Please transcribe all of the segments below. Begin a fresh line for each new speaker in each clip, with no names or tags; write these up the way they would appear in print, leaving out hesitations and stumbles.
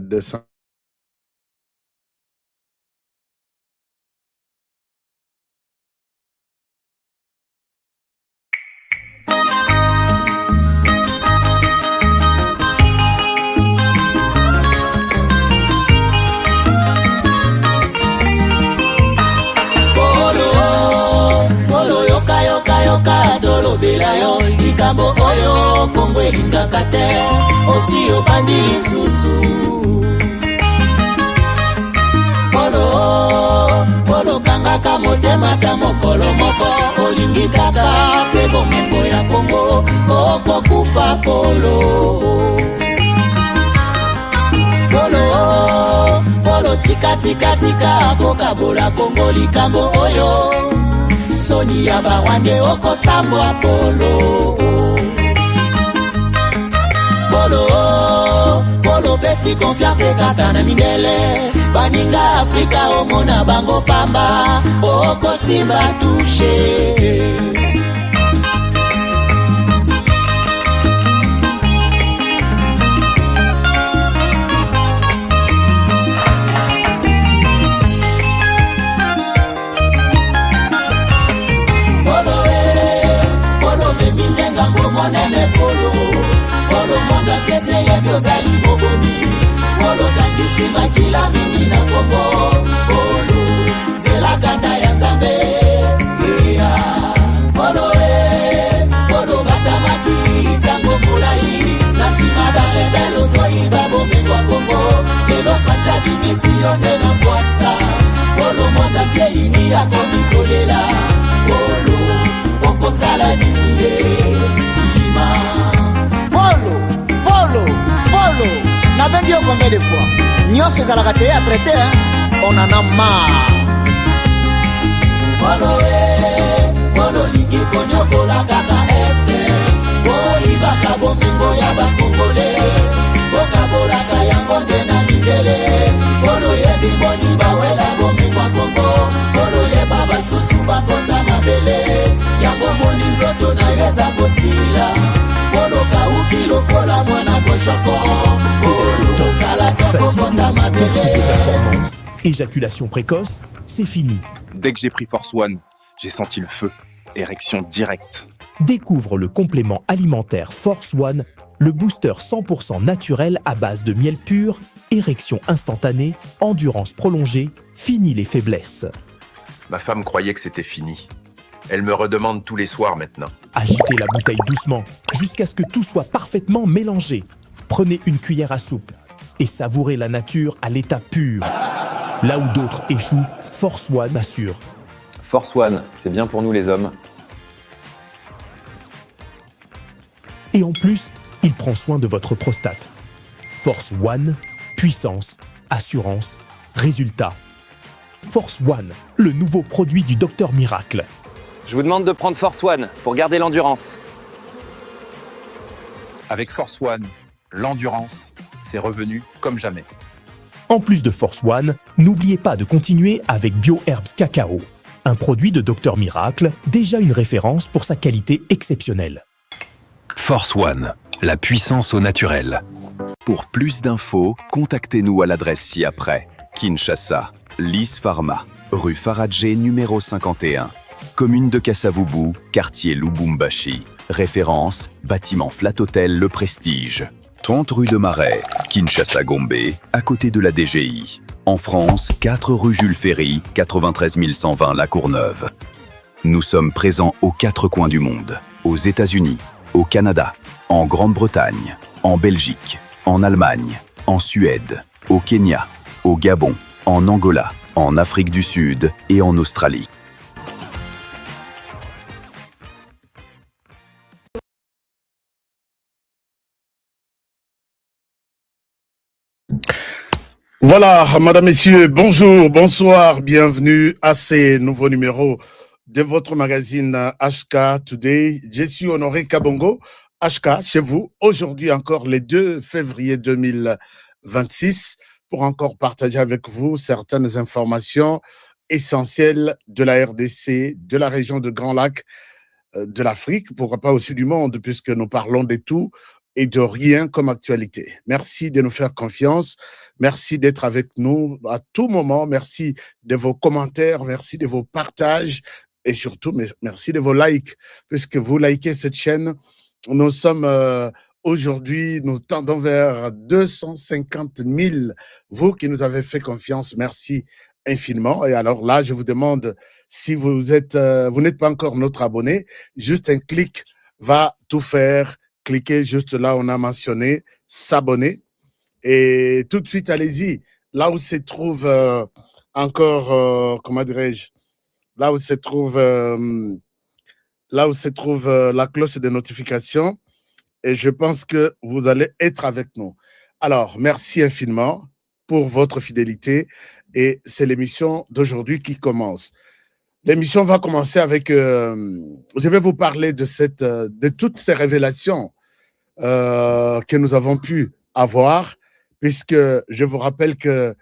décembre.
Likambo oyo Kongo elingaka te osi obandi lisusu polo kangaka motema ta mokolo moko olingi kaka se bomengo ya Kongo okokufa polo tika kokabola Kongo likambo oyo soni ya bawande okosambwa polo pesi confiance kaka na mindele baninga Afrika omona bango pamba okosimba touche monene polo monda tiese ya biozali bobomi polo tangisi makila mingi na Kongo polo zela kanda ya nzambe polo batamaki tango mulai na sima barebelo zoi babomengwa Kongo lelo facha dimisione na poasa polo monda tie ini ya komikolela polo okosala nini Polo, na bengi yo combien de fois nyonso ezalaka te à traiter on en a marre polo lingi konyokola kaka este boyibaka bomengo ya bakongole bokabolaka yango nde na mindele polo yebi boni bawela bomengo Kongo polo yeba basusu bakota mabele yango moni nzoto na yo eza kosila polo kauki lokola mwana koshoko polo kalaka kokota mabele.
Éjaculation précoce, c'est fini.
Dès que j'ai pris Force One, j'ai senti le feu. Érection directe.
Découvre le complément alimentaire Force One, le booster 100% naturel à base de miel pur, érection instantanée, endurance prolongée, fini les faiblesses.
Ma femme croyait que c'était fini. Elle me redemande tous les soirs maintenant.
Agitez la bouteille doucement, jusqu'à ce que tout soit parfaitement mélangé. Prenez une cuillère à soupe et savourez la nature à l'état pur. Là où d'autres échouent, Force One assure.
Force One, c'est bien pour nous les hommes.
Et en plus, il prend soin de votre prostate. Force One, puissance, assurance, résultat. Force One, le nouveau produit du Docteur Miracle.
Je vous demande de prendre Force One pour garder l'endurance.
Avec Force One, l'endurance, c'est revenu comme jamais.
En plus de Force One, n'oubliez pas de continuer avec BioHerbs Cacao, un produit de Docteur Miracle, déjà une référence pour sa qualité exceptionnelle.
Force One, la puissance au naturel.
Pour plus d'infos, contactez-nous à l'adresse ci-après. Kinshasa, Lys Pharma, rue Faradjé numéro 51. Commune de Kassavubu, quartier Lubumbashi. Référence, bâtiment Flat Hotel Le Prestige. 30 rue de Marais, Kinshasa Gombe, à côté de la DGI. En France, 4 rue Jules Ferry, 93 120 La Courneuve. Nous sommes présents aux 4 coins du monde. Aux États-Unis, au Canada, en Grande-Bretagne, en Belgique, en Allemagne, en Suède, au Kenya, au Gabon, en Angola, en Afrique du Sud et en Australie.
Voilà, madame, messieurs, bonjour, bonsoir, bienvenue à ces nouveaux numéros de votre magazine HK Today. Je suis Honoré Kabongo, HK, chez vous, aujourd'hui encore le 2 février 2026, pour encore partager avec vous certaines informations essentielles de la RDC, de la région de Grand Lac, de l'Afrique, pourquoi pas aussi du monde, puisque nous parlons de tout et de rien comme actualité. Merci de nous faire confiance. Merci d'être avec nous à tout moment. Merci de vos commentaires. Merci de vos partages. Et surtout, merci de vos likes. Puisque vous likez cette chaîne, nous sommes aujourd'hui, nous tendons vers 250 000. Vous qui nous avez fait confiance, merci infiniment. Et alors là, je vous demande, si vous n'êtes pas encore notre abonné, juste un clic va tout faire. Cliquez juste là, on a mentionné s'abonner. Et tout de suite, allez-y. Là où se trouve comment dirais-je, là où se trouve la cloche de notification. Et je pense que vous allez être avec nous. Alors, merci infiniment pour votre fidélité. Et c'est l'émission d'aujourd'hui qui commence. L'émission va commencer avec... je vais vous parler de toutes ces révélations que nous avons pu avoir, puisque je vous rappelle que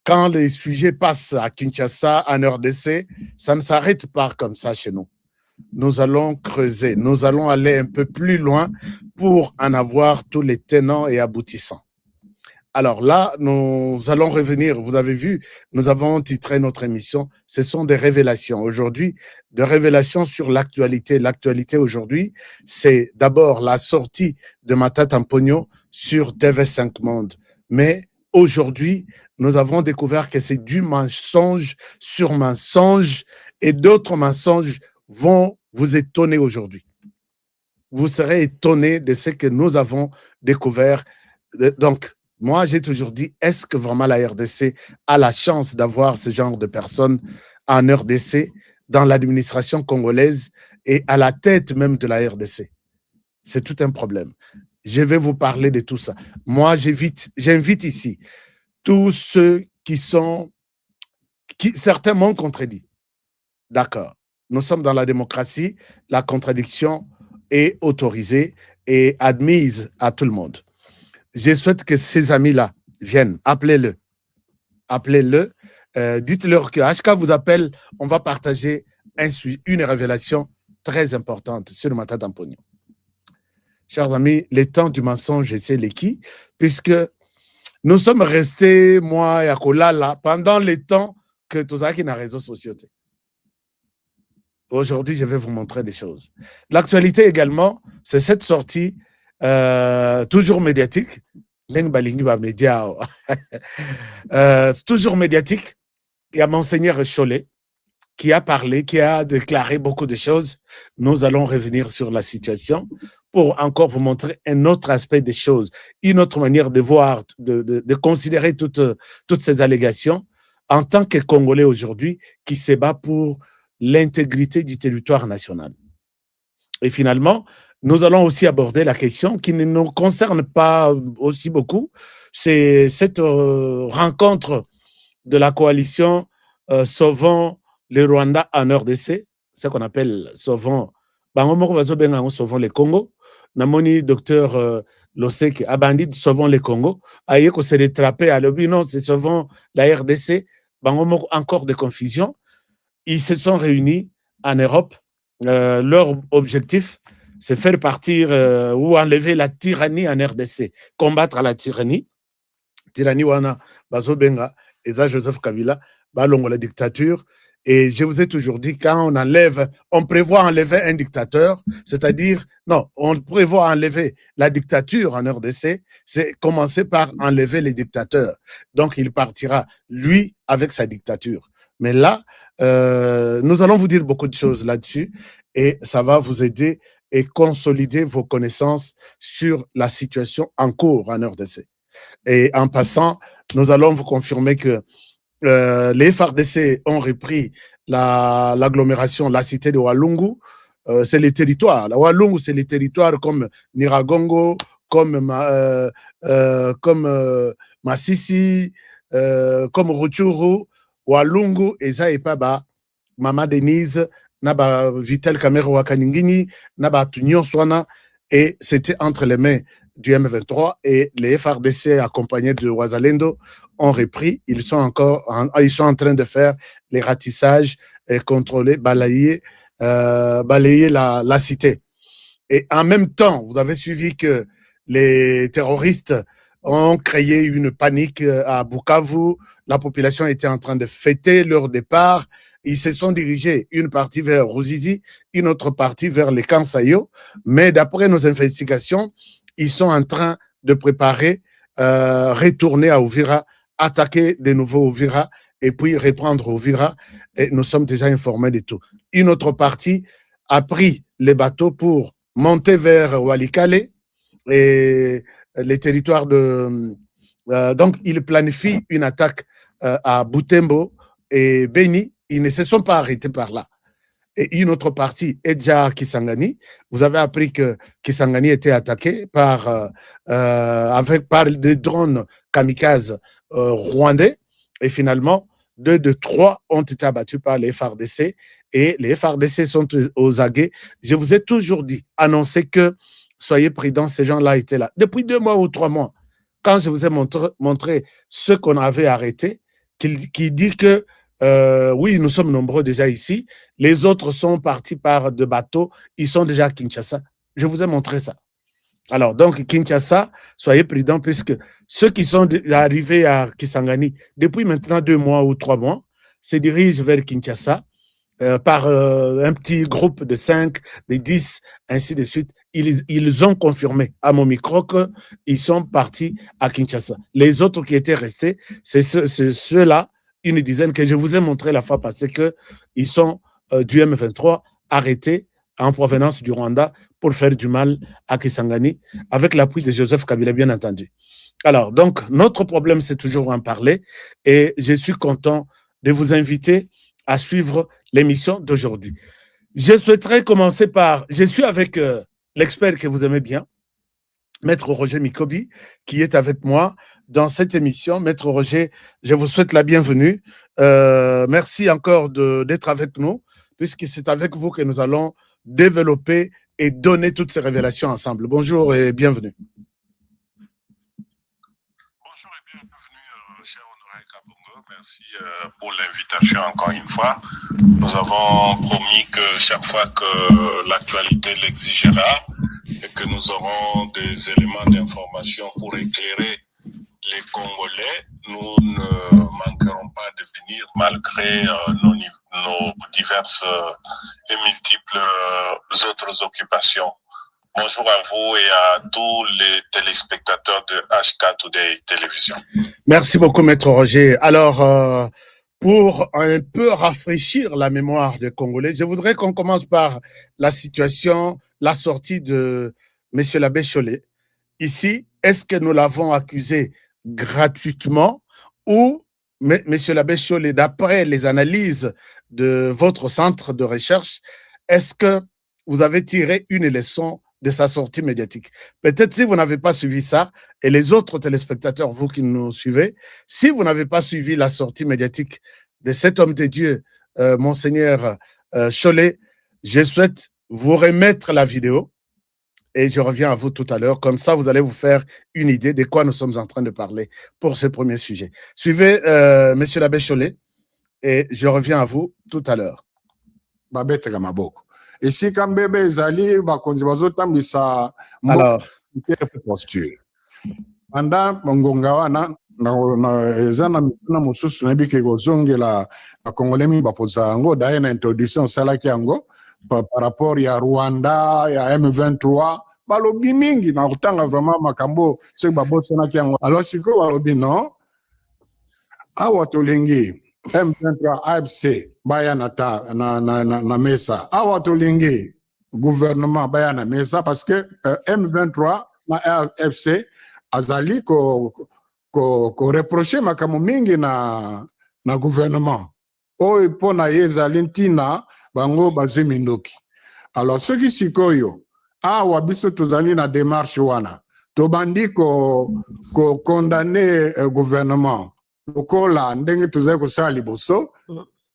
quand les sujets passent à Kinshasa, en RDC, ça ne s'arrête pas comme ça chez nous. Nous allons creuser, nous allons aller un peu plus loin pour en avoir tous les tenants et aboutissants. Alors là, nous allons revenir, vous avez vu, nous avons titré notre émission, ce sont des révélations. Aujourd'hui, des révélations sur l'actualité. L'actualité aujourd'hui, c'est d'abord la sortie de Matata Mponyo sur TV5 Monde. Mais aujourd'hui, nous avons découvert que c'est du mensonge sur mensonge et d'autres mensonges vont vous étonner aujourd'hui. Vous serez étonnés de ce que nous avons découvert. Donc, moi, j'ai toujours dit, est-ce que vraiment la RDC a la chance d'avoir ce genre de personnes en RDC, dans l'administration congolaise et à la tête même de la RDC? C'est tout un problème. Je vais vous parler de tout ça. Moi, j'invite ici tous ceux certains m'ont contredit. D'accord. Nous sommes dans la démocratie, la contradiction est autorisée et admise à tout le monde. Je souhaite que ces amis-là viennent, appelez-le. Appelez-le, dites-leur que HK vous appelle, on va partager une révélation très importante sur le Matata Mponyo. Chers amis, les temps du mensonge, c'est les qui, puisque nous sommes restés, moi et Akolala, pendant les temps que Tozaki n'a réseaux sociaux. Aujourd'hui, je vais vous montrer des choses. L'actualité également, c'est cette sortie toujours médiatique, toujours médiatique. Il y a Monseigneur Cholet qui a parlé, qui a déclaré beaucoup de choses. Nous allons revenir sur la situation pour encore vous montrer un autre aspect des choses, une autre manière de voir, de considérer toutes ces allégations en tant que Congolais aujourd'hui qui se bat pour l'intégrité du territoire national. Et finalement, nous allons aussi aborder la question qui ne nous concerne pas aussi beaucoup, c'est cette rencontre de la coalition Sauvons le Rwanda en RDC, ce qu'on appelle Sauvons le Congo. Namoni docteur Losek Abandi Sauvons le Congo, aïe qu'on s'est détrapé à l'objet, non, c'est Sauvons la RDC, encore de confusion. Ils se sont réunis en Europe. Leur objectif, c'est faire partir ou enlever la tyrannie en RDC, combattre la tyrannie. Tyrannie wana bazobenga eza Joseph Kabila balongo la dictature. Et je vous ai toujours dit, quand on prévoit enlever un dictateur, c'est-à-dire, non, on prévoit enlever la dictature en RDC, c'est commencer par enlever les dictateurs. Donc, il partira, lui, avec sa dictature. Mais là, nous allons vous dire beaucoup de choses là-dessus et ça va vous aider et consolider vos connaissances sur la situation en cours en RDC. Et en passant, nous allons vous confirmer que les FARDC ont repris l'agglomération, la cité de Walungu. C'est les territoires. La Walungu, c'est les territoires comme Niragongo, comme Masisi, comme Rutshuru, Walungu, et ça et pas ba Mama Denise, naba Vitel Kamero Wakaningini, naba Tunyon Swana, et c'était entre les mains du M23 et les FARDC accompagnés de Wazalendo ont repris. Ils sont en train de faire les ratissages et contrôler, balayer la cité. Et en même temps, vous avez suivi que les terroristes ont créé une panique à Bukavu. La population était en train de fêter leur départ. Ils se sont dirigés, une partie vers Ruzizi, une autre partie vers les Kansayo. Mais d'après nos investigations, ils sont en train de préparer, retourner à Uvira, attaquer de nouveau Uvira et puis reprendre Uvira. Et nous sommes déjà informés de tout. Une autre partie a pris les bateaux pour monter vers Walikale et les territoires de... donc, ils planifient une attaque à Butembo et Beni. Ils ne se sont pas arrêtés par là. Et une autre partie est déjà à Kisangani. Vous avez appris que Kisangani était attaqué par des drones kamikazes rwandais. Et finalement, 2 de 3 ont été abattus par les FARDC. Et les FARDC sont aux aguets. Je vous ai toujours dit, annoncé que soyez prudents, ces gens-là étaient là. Depuis 2 mois ou 3 mois, quand je vous ai montré ce qu'on avait arrêté, qui dit que oui, nous sommes nombreux déjà ici, les autres sont partis par de bateaux, ils sont déjà à Kinshasa. Je vous ai montré ça. Alors, donc, Kinshasa, soyez prudents, puisque ceux qui sont arrivés à Kisangani depuis maintenant 2 mois ou 3 mois se dirigent vers Kinshasa par un petit groupe de 5, de 10, ainsi de suite. Ils ont confirmé à mon micro qu'ils sont partis à Kinshasa. Les autres qui étaient restés, c'est ceux-là, une dizaine que je vous ai montré la fois passée, qu'ils sont du M23 arrêtés en provenance du Rwanda pour faire du mal à Kisangani, avec l'appui de Joseph Kabila, bien entendu. Alors, donc, notre problème, c'est toujours en parler, et je suis content de vous inviter à suivre l'émission d'aujourd'hui. Je souhaiterais commencer par... Je suis avec l'expert que vous aimez bien, Maître Roger Mikobi, qui est avec moi dans cette émission. Maître Roger, je vous souhaite la bienvenue. Merci encore d'être avec nous, puisque c'est avec vous que nous allons développer et donner toutes ces révélations ensemble. Bonjour et bienvenue.
Bonjour et bienvenue, cher Honoré Kabongo. Merci pour l'invitation encore une fois. Nous avons promis que chaque fois que l'actualité l'exigera et que nous aurons des éléments d'information pour éclairer les Congolais, nous ne manquerons pas de venir malgré nos diverses et multiples autres occupations. Bonjour à vous et à tous les téléspectateurs de HK Today Télévision.
Merci beaucoup, Maître Roger. Alors, pour un peu rafraîchir la mémoire des Congolais, je voudrais qu'on commence par la situation, la sortie de M. l'abbé Chollet. Ici, est-ce que nous l'avons accusé gratuitement ou M. l'abbé Chollet, d'après les analyses de votre centre de recherche, est-ce que vous avez tiré une leçon de sa sortie médiatique? Peut-être si vous n'avez pas suivi ça, et les autres téléspectateurs, vous qui nous suivez, si vous n'avez pas suivi la sortie médiatique de cet homme de Dieu, Monseigneur Chollet, je souhaite vous remettre la vidéo et je reviens à vous tout à l'heure. Comme ça, vous allez vous faire une idée de quoi nous sommes en train de parler pour ce premier sujet. Suivez Monsieur l'abbé Chollet et je reviens à vous tout à l'heure.
Babette Gamaboko. Et si quand bébé Zali, bazotambisa posture. Pendant Mongongawana, ezana mituna mususu nabike gozongela bakongolemi bapoza ngo daye na introduction salaki yango par rapport ya Rwanda ya M23 balobi mingi na kutanga vraiment makambo se babosana yango. Alors siko balobi non awa tolingi M23 AFC baya na mesa awa tolingi gouvernement baya na mesa parce que M23 na AFC azali ko reprocher makambo mingi na gouvernement oyo pona yezali ntina bango bazemindoki. Alors ceux qui sikoyo awa biso tozali na démarche wana tobandi ko condamner gouvernement lokola ndenge tozali kosala liboso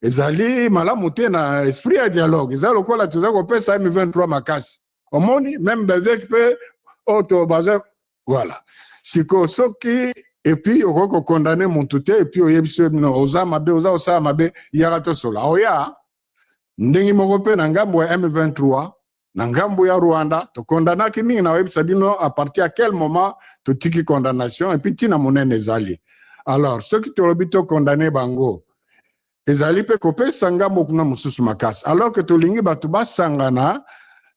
ezali malamu te na esprit ya dialogue ezali lokola tozali kopesa M23 makasi omoni même bezek pe auto baze voilà siko soki et puis on va condamner mon touté et puis oza mabe oza osala mabe yaka tosola oya ndenge moko pe na ngambo ya M23 na ngambo ya Rwanda tokondana mingi na webisa bino à partir à quel moment totiki condamnation et puis tina monene ezali. Alors ceux qui tolobi to condamné bango ezali pe kopesa ngambo kuna mususu makasi alors que tolingi bato basangana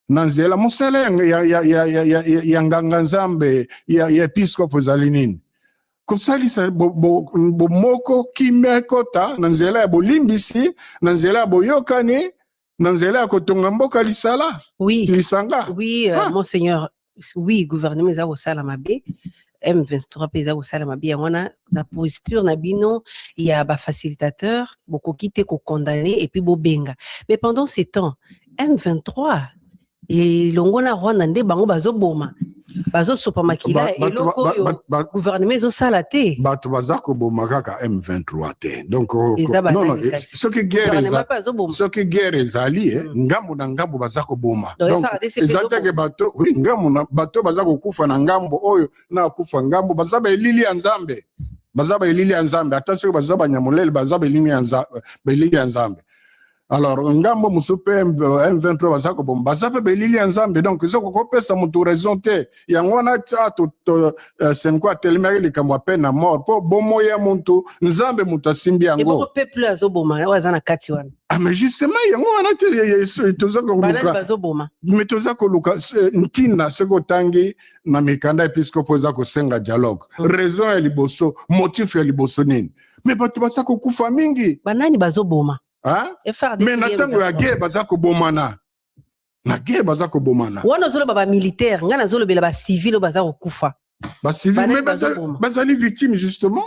na nzela mosala ya nganga nzambe ya episcope ezali nini kosalisa bomoko kimia ekota na nzela ya bolimbisi na nzela ya boyokani na nzela ya kotonga mboka lisala lisanga.
Oui, monseigneur, oui, gouvernement eza kosala mabe M23 mpe eza kosala mabe yango wana na posture na bino ya bafacilitateur bokoki te kokondane et puis bobenga. Mais pendant ces temps M23 elongo na Rwanda nde bango bazoboma bazosopa makila eloko oyo gouvernement ezosala te
bato baza koboma kaka M23 te donc non soki guerre ezali ngambo na ngambo baza koboma donc ezateke bato ngambo na bato baza kokufa na ngambo oyo na kufa ngambo baza ba elili ya nzambe ata soki baza banyamulele baza ba elili ya nzambe. Alors ngambo musupe M23 bazako bomba bazape belili ya nzambe donc izoko kopesa mutu raison te yango wana c'est quoi telemari likambo pena mort po bomo ya muntu nzambe mutu asimbi yango
ebo peuple azoboma wazana kati wana.
Ah mais justement yango wana tozako luka
bazoboma
mais tozako luka ntina seko tangi na mikanda episcopo zako senga dialogue raison ya liboso motif ya liboso nini mais bato basako kufa mingi
banani bazoboma.
Mais natango ya guerre bazako bomana. Na guerre bazako bomana.
Wana zolo baba militaire, ngana zolo bela ba civil bazako kufa.
Ba civil mais bazali victime justement.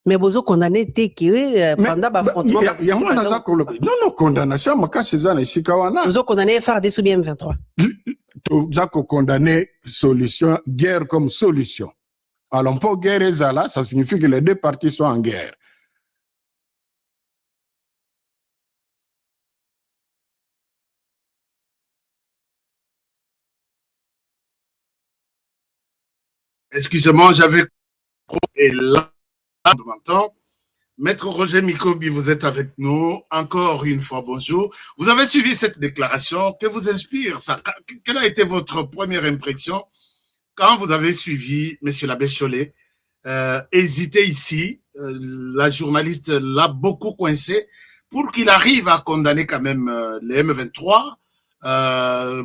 Mais bozo condamné te que pendant ba affrontement.
Ya mwana zako non condamnation makasi zana isika wana.
Bozo condamné FARDC ou bien M23.
Zako condamné solution guerre comme solution. Alors pour guerre ezala, ça signifie que les deux parties sont en guerre.
Excusez-moi, j'avais et là, de mon temps. Maître Roger Mikobi, vous êtes avec nous. Encore une fois, bonjour. Vous avez suivi cette déclaration. Que vous inspire ça? Quelle a été votre première impression quand vous avez suivi M. l'abbé Chollet hésiter ici? La journaliste l'a beaucoup coincé pour qu'il arrive à condamner quand même les M23.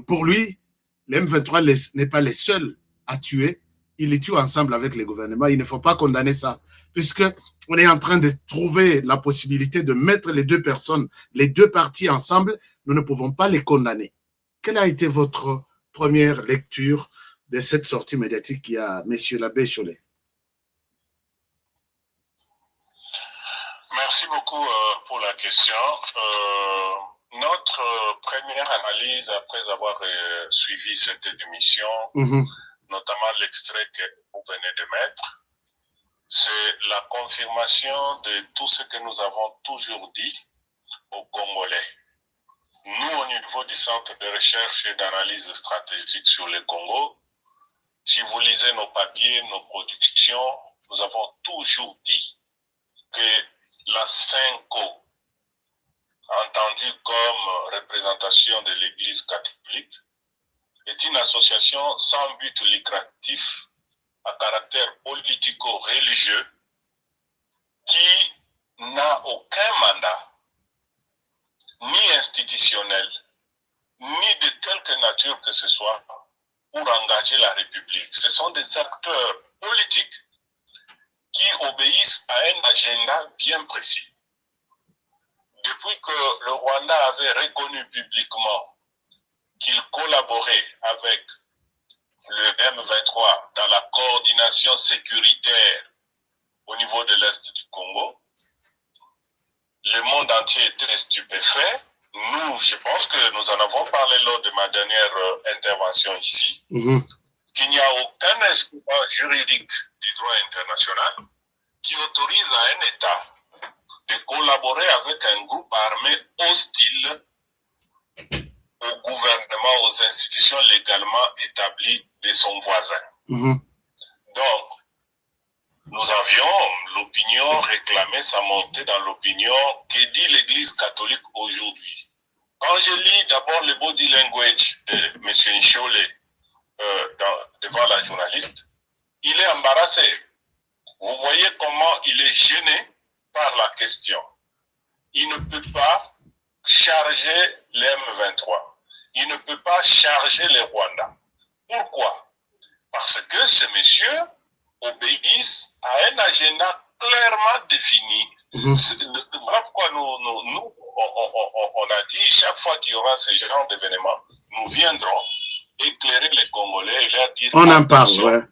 Pour lui, les M23 n'est pas les seuls à tuer. Il les tue ensemble avec les gouvernements. Il ne faut pas condamner ça, puisque on est en train de trouver la possibilité de mettre les deux personnes, les deux parties ensemble. Nous ne pouvons pas les condamner. Quelle a été votre première lecture de cette sortie médiatique qui a M. l'abbé Chollet?
Merci beaucoup pour la question. Notre première analyse, après avoir suivi cette émission, notamment l'extrait que vous venez de mettre, c'est la confirmation de tout ce que nous avons toujours dit aux Congolais. Nous, au niveau du Centre de recherche et d'analyse stratégique sur le Congo, si vous lisez nos papiers, nos productions, nous avons toujours dit que la CENCO, entendue comme représentation de l'Église catholique, est une association sans but lucratif à caractère politico-religieux qui n'a aucun mandat, ni institutionnel, ni de quelque nature que ce soit, pour engager la République. Ce sont des acteurs politiques qui obéissent à un agenda bien précis. Depuis que le Rwanda avait reconnu publiquement qu'il collaborait avec le M23 dans la coordination sécuritaire au niveau de l'Est du Congo, le monde entier était stupéfait. Nous, je pense que nous en avons parlé lors de ma dernière intervention ici, qu'il n'y a aucun instrument juridique du droit international qui autorise à un État de collaborer avec un groupe armé hostile au gouvernement, aux institutions légalement établies de son voisin. Donc, nous avions l'opinion réclamée, sa montée dans l'opinion, que dit l'Église catholique aujourd'hui. Quand je lis d'abord le body language de M. Nchole devant la journaliste, il est embarrassé. Vous voyez comment il est gêné par la question. Il ne peut pas charger les M23. Il ne peut pas charger les Rwandais. Pourquoi? Parce que ces messieurs obéissent à un agenda clairement défini. Voilà pourquoi nous on a dit, chaque fois qu'il y aura ce genre d'événement, nous viendrons éclairer les Congolais et leur dire
on en parle, ouais.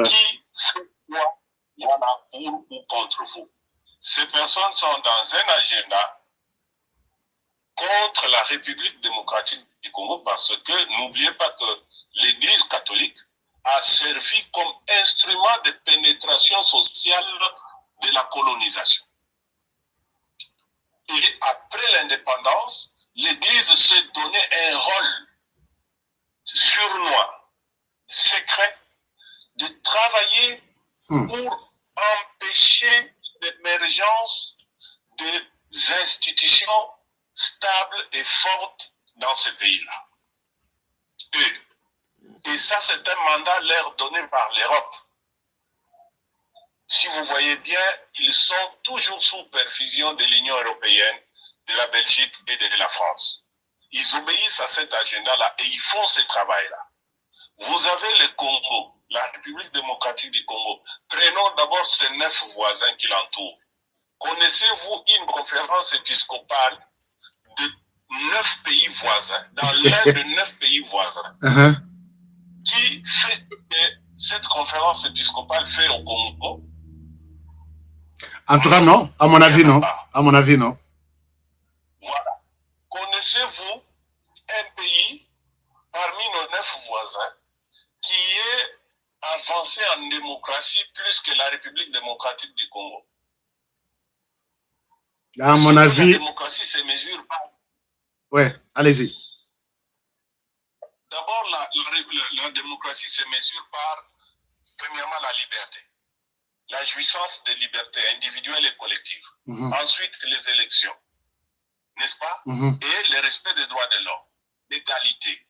Qui fait quoi, voilà, pour ou contre vous. Ces personnes sont dans un agenda contre la République démocratique du Congo parce que n'oubliez pas que l'Église catholique a servi comme instrument de pénétration sociale de la colonisation. Et après l'indépendance, l'Église s'est donné un rôle sournois, secret, de travailler pour empêcher l'émergence des institutions stables et fortes dans ce pays-là. Et ça, c'est un mandat leur donné par l'Europe. Si vous voyez bien, ils sont toujours sous perfusion de l'Union européenne, de la Belgique et de la France. Ils obéissent à cet agenda-là et ils font ce travail-là. Vous avez le Congo, la République démocratique du Congo. Prenons d'abord ces 9 voisins qui l'entourent. Connaissez-vous une conférence épiscopale de 9 pays voisins, dans l'un de 9 pays voisins, qui fait cette conférence épiscopale fait au Congo?
En tout cas, non. À mon avis, non. À mon avis, non.
Voilà. Connaissez-vous un pays parmi nos 9 voisins qui est avancé en démocratie plus que la République démocratique du Congo?
À mon avis...
La démocratie se mesure par...
Ouais, allez-y.
D'abord, la démocratie se mesure par, premièrement, la liberté. La jouissance de liberté individuelle et collective. Ensuite, les élections. N'est-ce pas? Et le respect des droits de l'homme. L'égalité.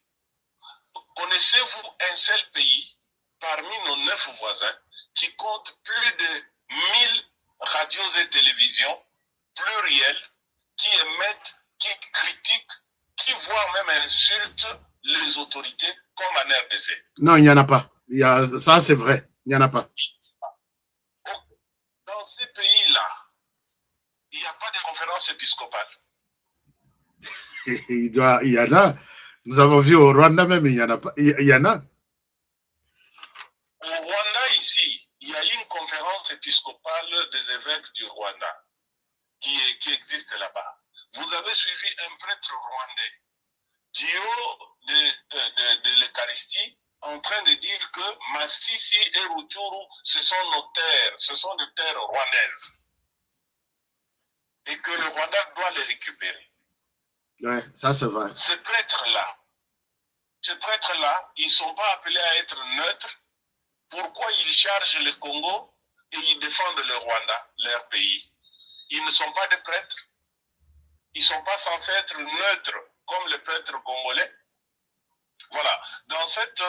Connaissez-vous un seul pays parmi nos 9 voisins qui compte plus de 1000 radios et télévisions plurielles qui émettent, qui critiquent, qui voire même insultent les autorités comme en RDC?
Non, il n'y en a pas. Ça, c'est vrai. Il n'y en a pas.
Dans ces pays-là, il n'y a pas de conférence épiscopale.
Il y en a. Nous avons vu au Rwanda même, il y en a pas. Il y en a.
Au Rwanda, ici, il y a une conférence épiscopale des évêques du Rwanda qui existe là-bas. Vous avez suivi un prêtre rwandais du haut de l'Eucharistie en train de dire que Massissi et Rutshuru, ce sont nos terres, ce sont des terres rwandaises. Et que le Rwanda doit les récupérer.
Ouais, ça c'est vrai.
Ces prêtres-là, ils ne sont pas appelés à être neutres. Pourquoi ils chargent le Congo et ils défendent le Rwanda, leur pays? Ils ne sont pas des prêtres. Ils ne sont pas censés être neutres comme les prêtres congolais. Voilà. Dans cette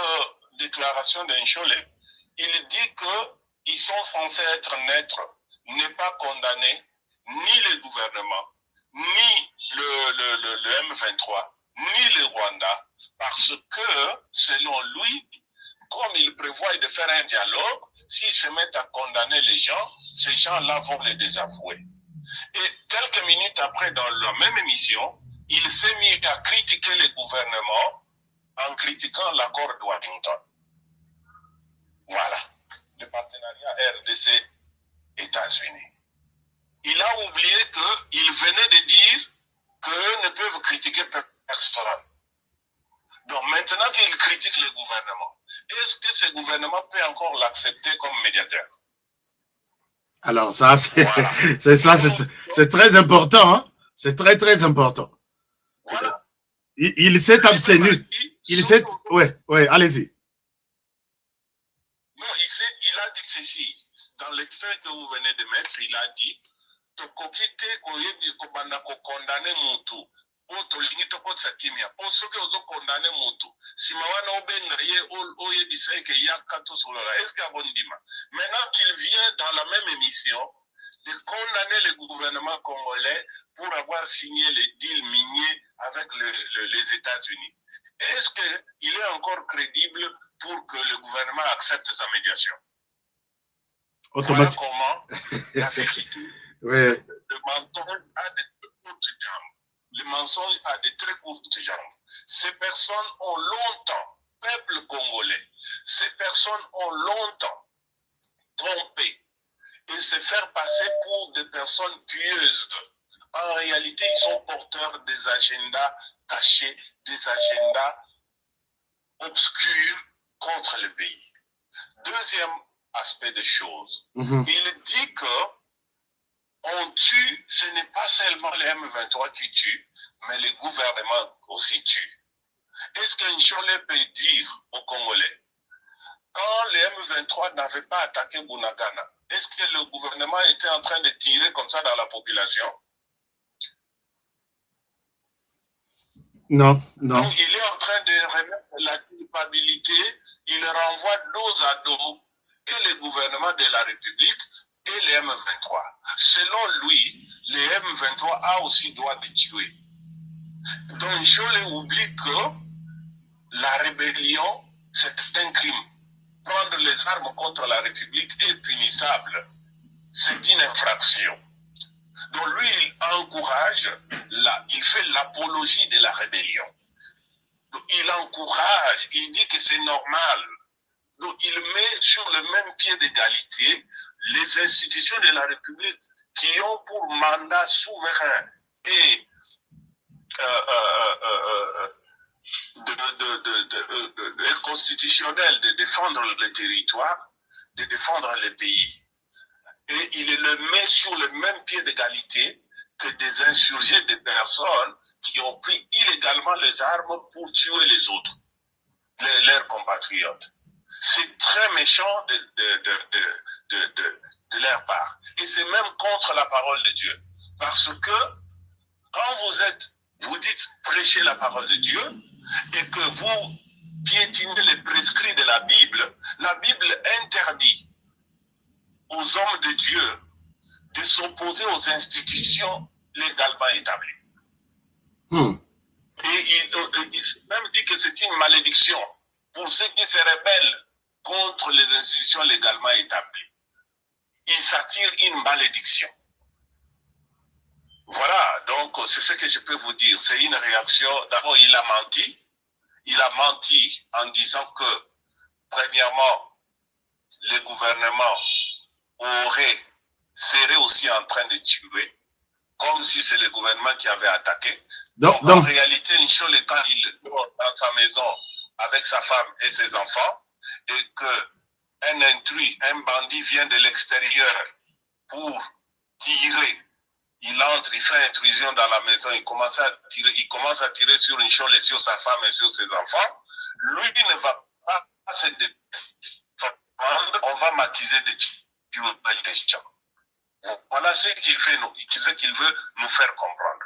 déclaration d'Nchole, il dit qu'ils sont censés être neutres, ne pas condamner ni le gouvernement, ni le M23, ni le Rwanda, parce que, selon lui, comme il prévoit de faire un dialogue, s'ils se mettent à condamner les gens, ces gens-là vont les désavouer. Et quelques minutes après, dans la même émission, il s'est mis à critiquer le gouvernement en critiquant l'accord de Washington. Voilà, le partenariat RDC-États-Unis. Il a oublié qu'il venait de dire qu'eux ne peuvent critiquer personne. Donc maintenant qu'il critique le gouvernement, est-ce que ce gouvernement peut encore l'accepter comme médiateur?
Alors ça, c'est très important. Hein? C'est très, très important.
Voilà.
Il s'est abstenu. Ouais, allez-y.
Non, il a dit ceci. Dans l'extrait que vous venez de mettre, il a dit condamner Moutou. po tolingi tokotisa kimia po soki ozokondane motu nsima wana obenga ye oyebisa eke yaka tosolola eske akondima. Maintenant qu'il vient dans la même émission de condamner le gouvernement congolais pour avoir signé le deal minier avec les États-Unis. Est-ce qu'il est encore crédible pour que le gouvernement accepte sa médiation? Voilà comment la vérité.
Ouais.
Le mensonge a de très courtes jambes. Le mensonge a de très courtes jambes. Ces personnes ont longtemps, peuple congolais, ces personnes ont longtemps trompé et se faire passer pour des personnes pieuses. En réalité, ils sont porteurs des agendas cachés, des agendas obscurs contre le pays. Deuxième aspect des choses, il dit que on tue, ce n'est pas seulement les M23 qui tuent, mais les gouvernements aussi tuent. Est-ce qu'un Cholé peut dire aux Congolais, quand les M23 n'avaient pas attaqué Bunagana, est-ce que le gouvernement était en train de tirer comme ça dans la population?
Non, non.
Donc il est en train de remettre la culpabilité, il renvoie dos à dos et le gouvernement de la République et les M23. Selon lui, les M23 a aussi droit de tuer. Donc je oublie que la rébellion, c'est un crime. Prendre les armes contre la République est punissable. C'est une infraction. Donc lui, il encourage, il fait l'apologie de la rébellion. Donc, il encourage, il dit que c'est normal. Donc il met sur le même pied d'égalité les institutions de la République qui ont pour mandat souverain et constitutionnel de défendre le territoire, de défendre le pays. Et il le met sur le même pied d'égalité que des insurgés, des personnes qui ont pris illégalement les armes pour tuer les autres, leurs compatriotes. C'est très méchant de leur part. Et c'est même contre la parole de Dieu. Parce que quand vous dites prêcher la parole de Dieu et que vous piétinez les prescrits de la Bible interdit aux hommes de Dieu de s'opposer aux institutions légalement établies. Et il même dit que c'est une malédiction pour ceux qui se rebellent contre les institutions légalement établies. Il s'attire une malédiction. Voilà, donc c'est ce que je peux vous dire. C'est une réaction. D'abord, il a menti. Il a menti en disant que, premièrement, le gouvernement serait aussi en train de tuer, comme si c'est le gouvernement qui avait attaqué. Donc en réalité, Nchole, quand il est dans sa maison avec sa femme et ses enfants, et qu'un intrus, un bandit vient de l'extérieur pour tirer, il entre, il fait intrusion dans la maison, il commence à tirer sur Nchole, sur sa femme et sur ses enfants, lui ne va pas se défendre, on va m'accuser de tuer les gens. Voilà ce qu'il veut nous faire comprendre.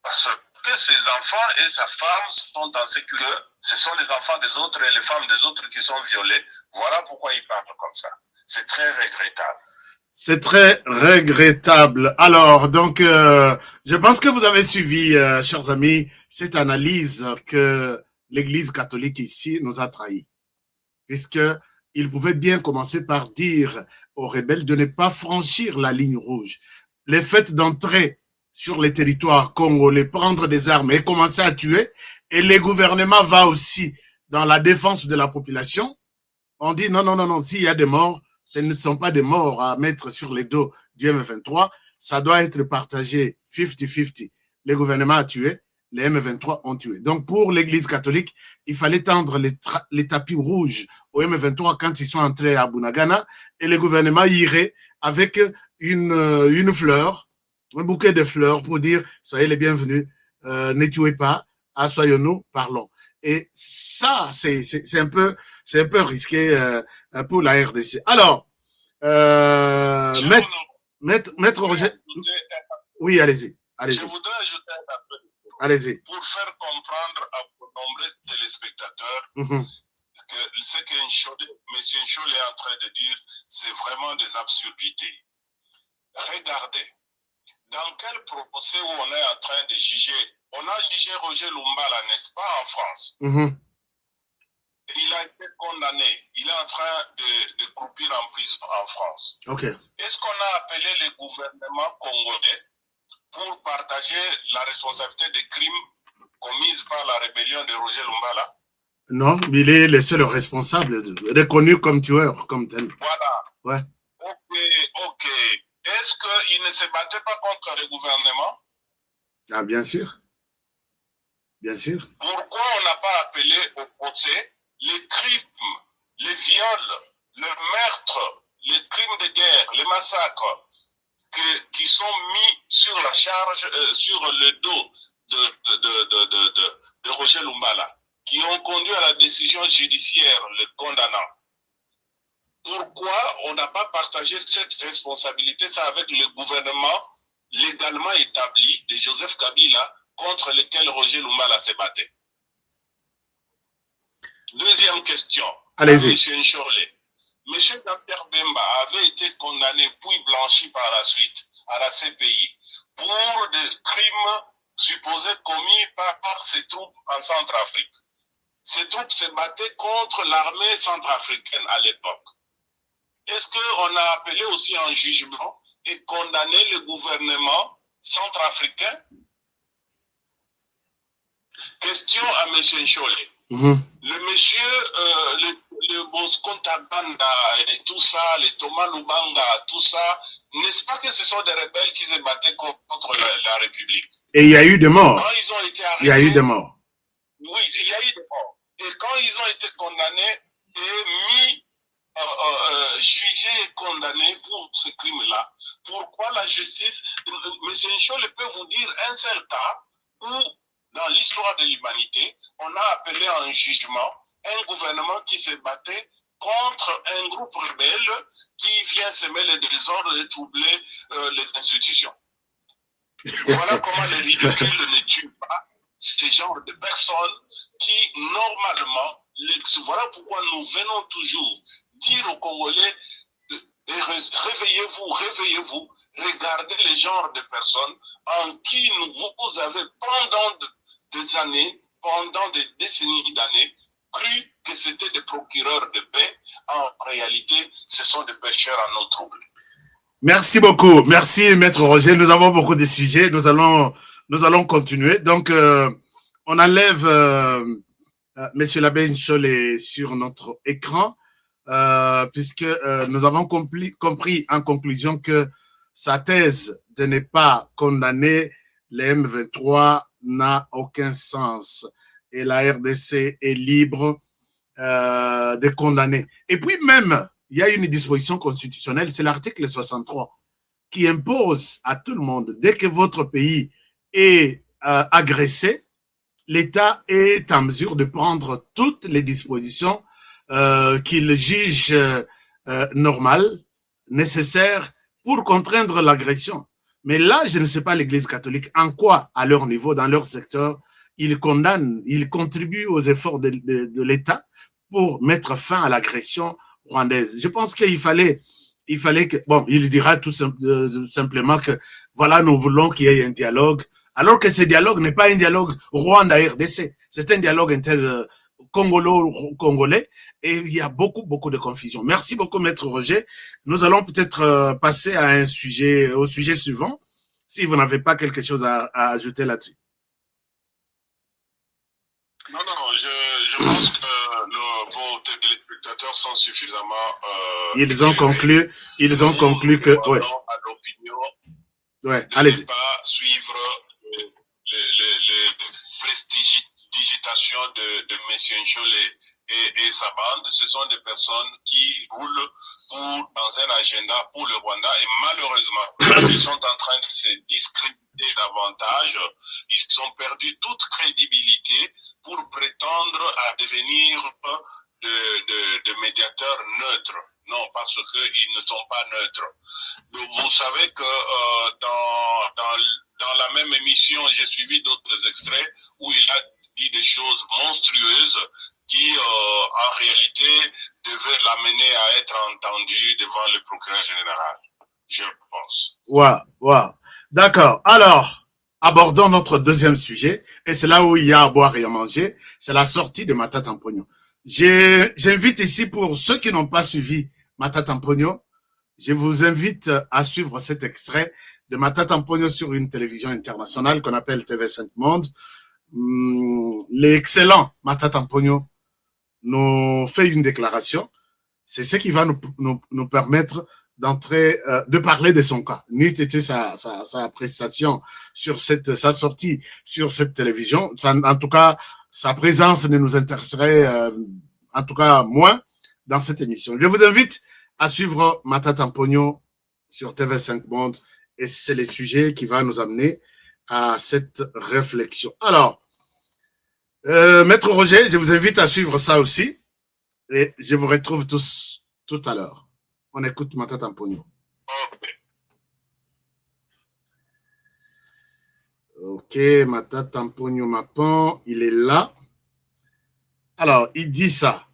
Parce que ses enfants et sa femme sont en sécurité. Ce sont les enfants des autres et les femmes des autres qui sont violées. Voilà pourquoi il parle comme ça. C'est très regrettable.
C'est très regrettable. Alors, donc, je pense que vous avez suivi, chers amis, cette analyse que l'Église catholique ici nous a trahis. Puisque il pouvait bien commencer par dire aux rebelles de ne pas franchir la ligne rouge. Le fait d'entrer sur les territoires congolais, prendre des armes et commencer à tuer, et le gouvernement va aussi dans la défense de la population, on dit non, non, non, non, s'il y a des morts, ce ne sont pas des morts à mettre sur les dos du M23, ça doit être partagé 50-50. Le gouvernement a tué, les M23 ont tué. Donc, pour l'Église catholique, il fallait tendre les tapis rouges aux M23 quand ils sont entrés à Bunagana, et le gouvernement irait avec une fleur, un bouquet de fleurs pour dire « Soyez les bienvenus, ne tuez pas, assoyons-nous, parlons ». Et ça, c'est un peu risqué pour la RDC. Alors, maître Roger... Oui, allez-y.
Je voudrais ajouter un peu de
Allez-y.
Pour faire comprendre à vos nombreux téléspectateurs que ce que M. Nchole est en train de dire, c'est vraiment des absurdités. Regardez, dans quel procès où on est en train de juger, on a jugé Roger Lumbala, n'est-ce pas, en France? Il a été condamné. Il est en train de croupir en prison en France. Est-ce qu'on a appelé le gouvernement congolais pour partager la responsabilité des crimes commis par la rébellion de Roger Lumbala?
Non, il est le seul responsable, reconnu comme tueur, comme tel.
Voilà.
Ouais.
Ok. Est-ce qu'il ne se battait pas contre le gouvernement?
Ah, bien sûr. Bien sûr.
Pourquoi on n'a pas appelé au procès les crimes, les viols, le meurtre, les crimes de guerre, les massacres qui sont mis sur la charge, sur le dos de Roger Lumbala, qui ont conduit à la décision judiciaire le condamnant? Pourquoi on n'a pas partagé cette responsabilité avec le gouvernement légalement établi de Joseph Kabila contre lequel Roger Lumbala se battait? Deuxième question.
Allez-y.
M. Nchole. M. Jean-Pierre Bemba avait été condamné puis blanchi par la suite à la CPI pour des crimes supposés commis par ses troupes en Centrafrique. Ces troupes se battaient contre l'armée centrafricaine à l'époque. Est-ce qu'on a appelé aussi en jugement et condamné le gouvernement centrafricain? Question à M. Nchole. Le monsieur, le Bosco Ntaganda et tout ça, les Thomas Lubanga, tout ça, n'est-ce pas que ce sont des rebelles qui se battaient contre la République?
Et il y a eu des morts.
Quand ils ont été arrêtés,
il y a eu des morts.
Oui, il y a eu des morts. Et quand ils ont été condamnés et mis, jugés et condamnés pour ce crime-là, pourquoi la justice, M. Nchole peut vous dire un seul cas où, dans l'histoire de l'humanité, on a appelé en jugement un gouvernement qui se battait contre un groupe rebelle qui vient semer le désordre et troubler les institutions. Voilà comment les ridicules ne tuent pas ce genre de personnes qui, normalement, voilà pourquoi nous venons toujours dire aux Congolais, réveillez-vous, regardez les genres de personnes en qui vous avez pendant des années, pendant des décennies d'années, cru que c'était des procureurs de paix. En réalité, ce sont des pêcheurs à nos troubles.
Merci beaucoup. Merci, Maître Roger. Nous avons beaucoup de sujets. Nous allons continuer. Donc, on enlève Monsieur l'abbé Nchole sur notre écran, puisque nous avons compris en conclusion que sa thèse de ne pas condamner les M23 n'a aucun sens. Et la RDC est libre de condamner. Et puis même, il y a une disposition constitutionnelle, c'est l'article 63, qui impose à tout le monde, dès que votre pays est agressé, l'État est en mesure de prendre toutes les dispositions qu'il juge normales, nécessaires pour contraindre l'agression. Mais là, je ne sais pas l'Église catholique, en quoi, à leur niveau, dans leur secteur, ils condamnent, ils contribuent aux efforts de l'État pour mettre fin à l'agression rwandaise. Je pense qu'il fallait que, bon, il dira tout simplement que, voilà, nous voulons qu'il y ait un dialogue, alors que ce dialogue n'est pas un dialogue Rwanda-RDC, c'est un dialogue congolais, et il y a beaucoup de confusion. Merci beaucoup, Maître Roger. Nous allons peut-être passer à au sujet suivant, si vous n'avez pas quelque chose à ajouter là-dessus.
Non, je pense que vos téléspectateurs sont suffisamment...
Ils ont conclu que... Ouais.
À l'opinion,
ouais, allez-y.
Ne pas suivre les prestidigitations de M. Nchole et sa bande. Ce sont des personnes qui roulent dans un agenda pour le Rwanda et malheureusement, ils sont en train de se discréditer davantage. Ils ont perdu toute crédibilité pour prétendre à devenir de médiateurs neutres. Non, parce qu'ils ne sont pas neutres. Donc, vous savez que dans la même émission, j'ai suivi d'autres extraits où il a dit des choses monstrueuses qui, en réalité, devaient l'amener à être entendu devant le procureur général, je pense.
Ouais. D'accord. Alors, abordons notre deuxième sujet, et c'est là où il y a à boire et à manger, c'est la sortie de Matata Mponyo. J'invite ici, pour ceux qui n'ont pas suivi Matata Mponyo, je vous invite à suivre cet extrait de Matata Mponyo sur une télévision internationale qu'on appelle TV5 Monde. L'excellent Matata Mponyo nous fait une déclaration. C'est ce qui va nous permettre d'entrer, de parler de son cas. Ni était sa prestation sur sa sortie sur cette télévision. En tout cas, sa présence ne nous intéresserait, en tout cas, moins dans cette émission. Je vous invite à suivre Matata Mponyo sur TV5 Monde, et c'est le sujet qui va nous amener à cette réflexion. Alors, Maître Roger, je vous invite à suivre ça aussi, et je vous retrouve tous tout à l'heure. On écoute Matata Mponyo. Ok, Matata Mponyo Mapan, il est là. Alors, il dit ça.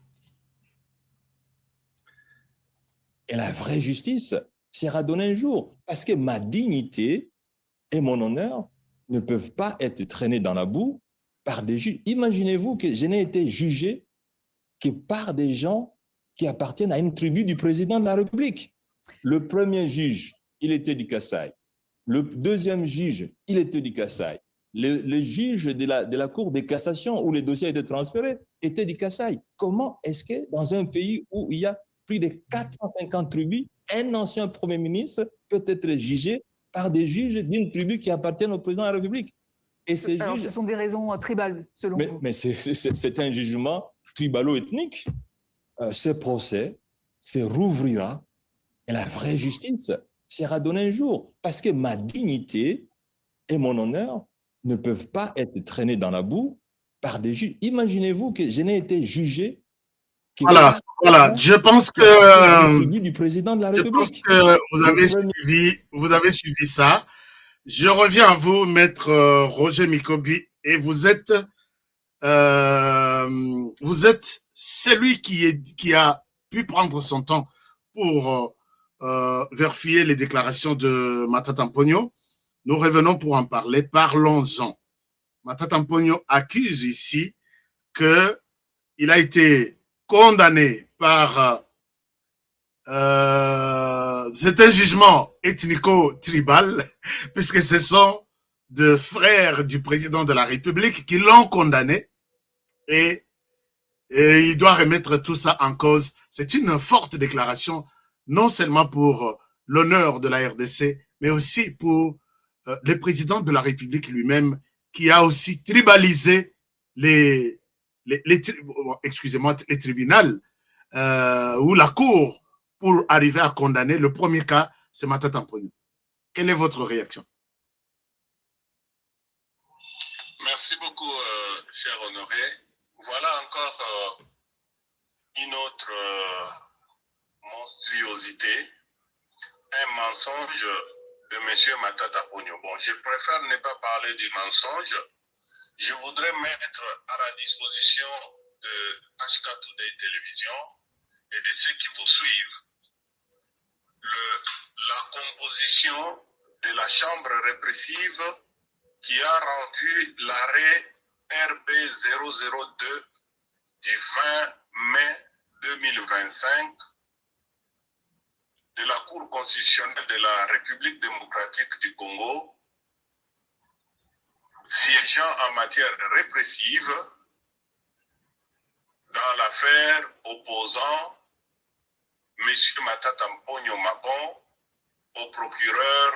Et la vraie justice sera donnée un jour, parce que ma dignité et mon honneur ne peuvent pas être traînés dans la boue par des juges. Imaginez-vous que je n'ai été jugé que par des gens qui appartiennent à une tribu du président de la République. Le premier juge, il était du Kasaï. Le deuxième juge, il était du Kasaï. Le juge de la Cour de cassation où les dossiers étaient transférés était du Kasaï. Comment est-ce que dans un pays où il y a plus de 450 tribus, un ancien Premier ministre peut être jugé par des juges d'une tribu qui appartiennent au président de la République? Et ces
Alors,
juges...
ce sont des raisons tribales, selon vous.
Mais c'est un jugement tribalo-ethnique. Ce procès se rouvrira et la vraie justice sera donnée un jour. Parce que ma dignité et mon honneur ne peuvent pas être traînés dans la boue par des juges. Imaginez-vous que je n'ai été jugé...
Voilà. Je pense que
du président de la République.
Je pense que vous avez suivi ça. Je reviens à vous, Maître Roger Mikobi, et vous êtes celui qui a pu prendre son temps pour vérifier les déclarations de Matata Mponyo. Nous revenons pour en parler. Parlons-en. Matata Mponyo accuse ici qu'il a été condamné par c'est un jugement ethnico-tribal, puisque ce sont deux frères du président de la République qui l'ont condamné, et il doit remettre tout ça en cause. C'est une forte déclaration, non seulement pour l'honneur de la RDC, mais aussi pour le président de la République lui-même, qui a aussi tribalisé les tribunaux ou la cour pour arriver à condamner. Le premier cas, c'est Matata Mponyo. Quelle est votre réaction?
Merci beaucoup, cher Honoré. Voilà encore une autre monstruosité, un mensonge de M. Matata Mponyo. Bon, je préfère ne pas parler du mensonge. Je voudrais mettre à la disposition de HK Today Télévision et de ceux qui vous suivent la composition de la chambre répressive qui a rendu l'arrêt RB 002 du 20 mai 2025 de la Cour constitutionnelle de la République démocratique du Congo, siégeant en matière répressive dans l'affaire opposant M. Matata Mponyo Mapon au procureur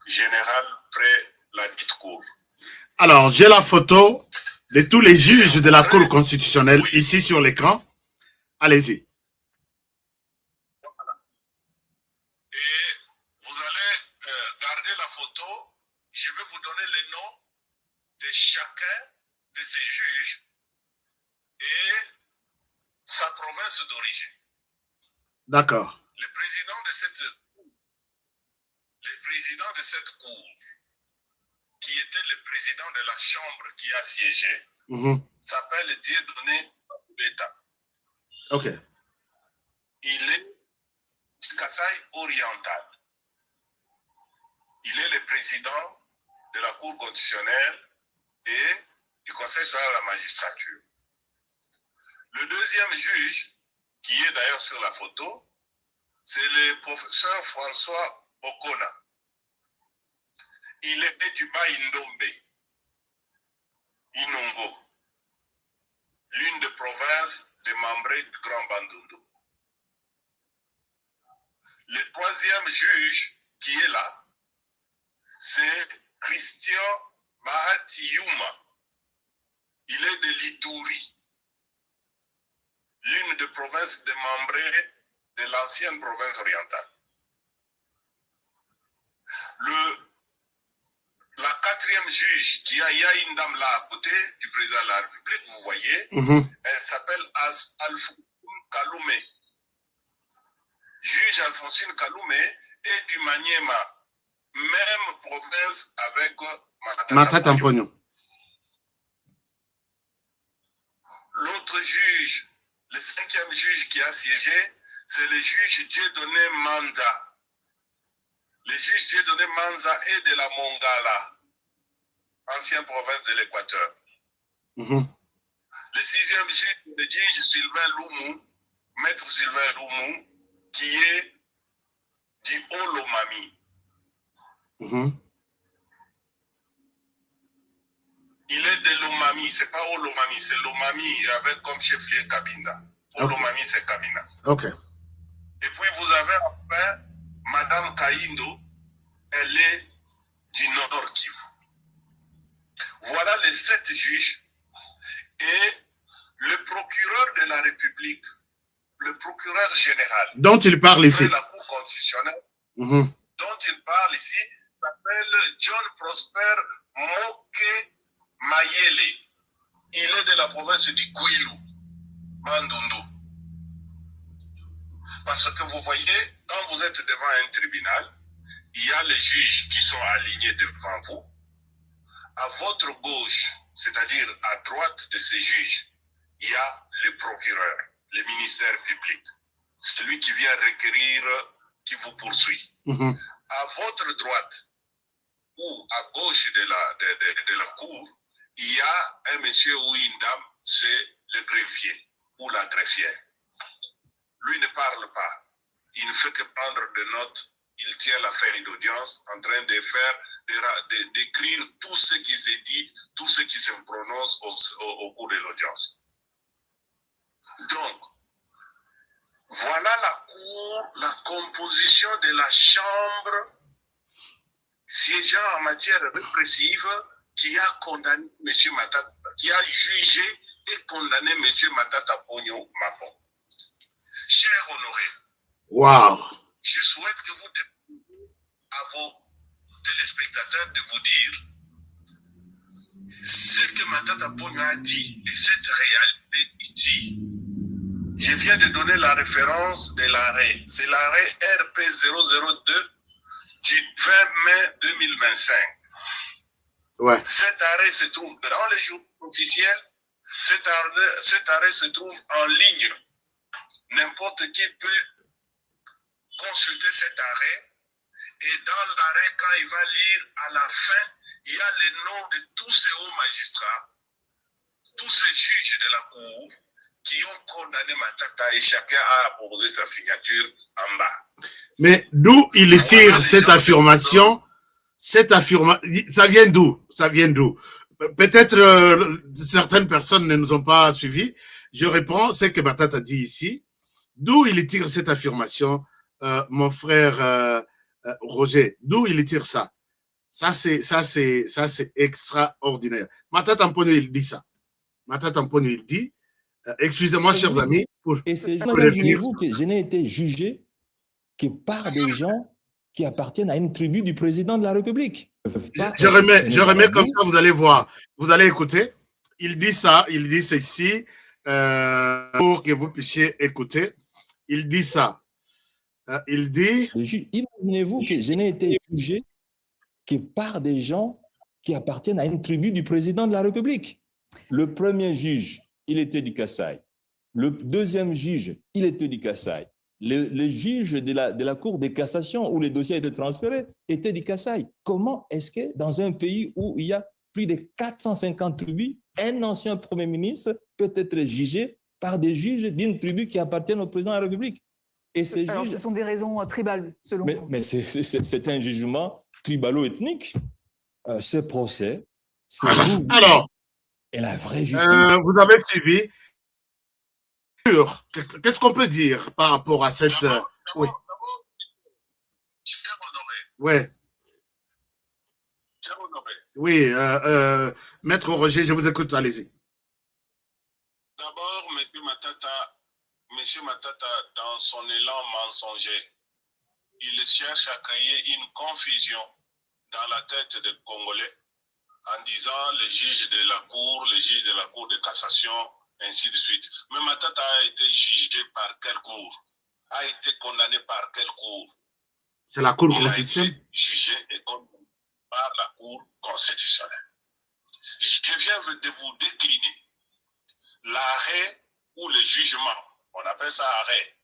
général près la dite cour.
Alors, j'ai la photo de tous les juges de la Cour constitutionnelle ici sur l'écran. Allez-y.
Et vous allez garder la photo. Je vais vous donner les noms de chacun de ces juges et sa province d'origine.
D'accord.
Le président de cette cour président de la chambre qui a siégé s'appelle Dieudonné Beta.
Ok.
Il est du Kasaï oriental. Il est le président de la Cour constitutionnelle et du Conseil supérieur de la magistrature. Le deuxième juge, qui est d'ailleurs sur la photo, c'est le professeur François Okona. Il est du Bas-Indombe, Inongo, l'une des provinces de Mambré du Grand Bandundu. Le troisième juge qui est là, c'est Christian Mahatiyuma. Il est de l'Ituri, l'une des provinces de Mambré de l'ancienne province orientale. La quatrième juge qui a Yaïndam là à côté du président de la République, vous voyez, elle s'appelle Alphonsine Kaloumé. Juge Alphonsine Kaloumé est du Maniema, même province avec
Matata Mponyo.
L'autre juge, le cinquième juge qui a siégé, c'est le juge Dieudonné Manda. Le juge Dieudonné Manza est de la Mongala, ancienne province de l'Équateur. Le sixième juge, le juge Sylvain Loumou, maître Sylvain Loumou, qui est du Olomami. Il est de l'Omami, c'est pas Olomami, c'est l'Omami avec comme chef-lieu Kabinda. Olomami, c'est Kabinda.
Ok.
Et puis vous avez enfin Madame Kaindo, elle est du Nord Kivu. Voilà les 7 juges. Et le procureur de la République, le procureur général,
dont il parle ici,
de la Cour constitutionnelle, dont il parle ici, s'appelle John Prosper Moke Mayele. Il est de la province du Kwilu, Bandundu. Parce que vous voyez, quand vous êtes devant un tribunal, il y a les juges qui sont alignés devant vous. À votre gauche, c'est-à-dire à droite de ces juges, il y a le procureur, le ministère public, celui qui vient requérir, qui vous poursuit. À votre droite ou à gauche de la cour, il y a un monsieur ou une dame, c'est le greffier ou la greffière. Lui ne parle pas, il ne fait que prendre des notes, il tient la feuille d'audience en train de faire, d'écrire tout ce qui se dit, tout ce qui se prononce au cours de l'audience. Donc, voilà la cour, la composition de la chambre siégeant en matière répressive qui a condamné M. Matata, qui a jugé et condamné M. Matata Ponyo Mapon. Cher Honoré, je souhaite que vous déposiez à vos téléspectateurs de vous dire ce que Matata Ponyo a dit et cette réalité ici. Je viens de donner la référence de l'arrêt. C'est l'arrêt RP 002 du 20 mai 2025. Cet arrêt se trouve dans les journaux officiels. Cet arrêt se trouve en ligne. N'importe qui peut consulter cet arrêt. Et dans l'arrêt, quand il va lire à la fin, il y a les noms de tous ces hauts magistrats, tous ces juges de la cour qui ont condamné Matata et chacun a apposé sa signature en bas.
Mais d'où il tire cette affirmation? Ça vient d'où? Ça vient d'où? Peut-être certaines personnes ne nous ont pas suivis. Je réponds, c'est que Matata dit ici. D'où il tire cette affirmation, mon frère Roger? D'où il tire ça? Ça c'est extraordinaire. Matata Mponyo, il dit ça. Matata Mponyo, il dit, excusez-moi, chers amis.
Imaginez-vous que je n'ai été jugé que par des gens qui appartiennent à une tribu du président de la République.
Je remets comme ça, vous allez voir. Vous allez écouter. Il dit ça, il dit ceci, pour que vous puissiez écouter. Il dit ça. Il dit...
Imaginez-vous que je n'ai été jugé que par des gens qui appartiennent à une tribu du président de la République. Le premier juge, il était du Kasaï. Le deuxième juge, il était du Kasaï. Le juge de la Cour de cassation où les dossiers étaient transférés était du Kasaï. Comment est-ce que dans un pays où il y a plus de 450 tribus, un ancien Premier ministre peut être jugé par des juges d'une tribu qui appartiennent au président de la République? Et ces
Alors,
juges...
ce sont des raisons tribales, selon vous.
Mais c'est un jugement tribalo-ethnique. Ce procès, c'est vous
Alors,
et la vraie justice.
vous avez suivi. Qu'est-ce qu'on peut dire par rapport à cette... oui. Ouais. Oui, Maître Roger, je vous écoute, allez-y.
D'abord, M. Matata, dans son élan mensonger, il cherche à créer une confusion dans la tête des Congolais en disant les juges de la Cour de cassation, ainsi de suite. Mais Matata a été jugé par quelle cour? A été condamné par quelle cour?
C'est la Cour
constitutionnelle.
constitutionnelle.
Il a été jugé et condamné par la Cour constitutionnelle. Je viens de vous décliner l'arrêt ou le jugement, on appelle ça arrêt,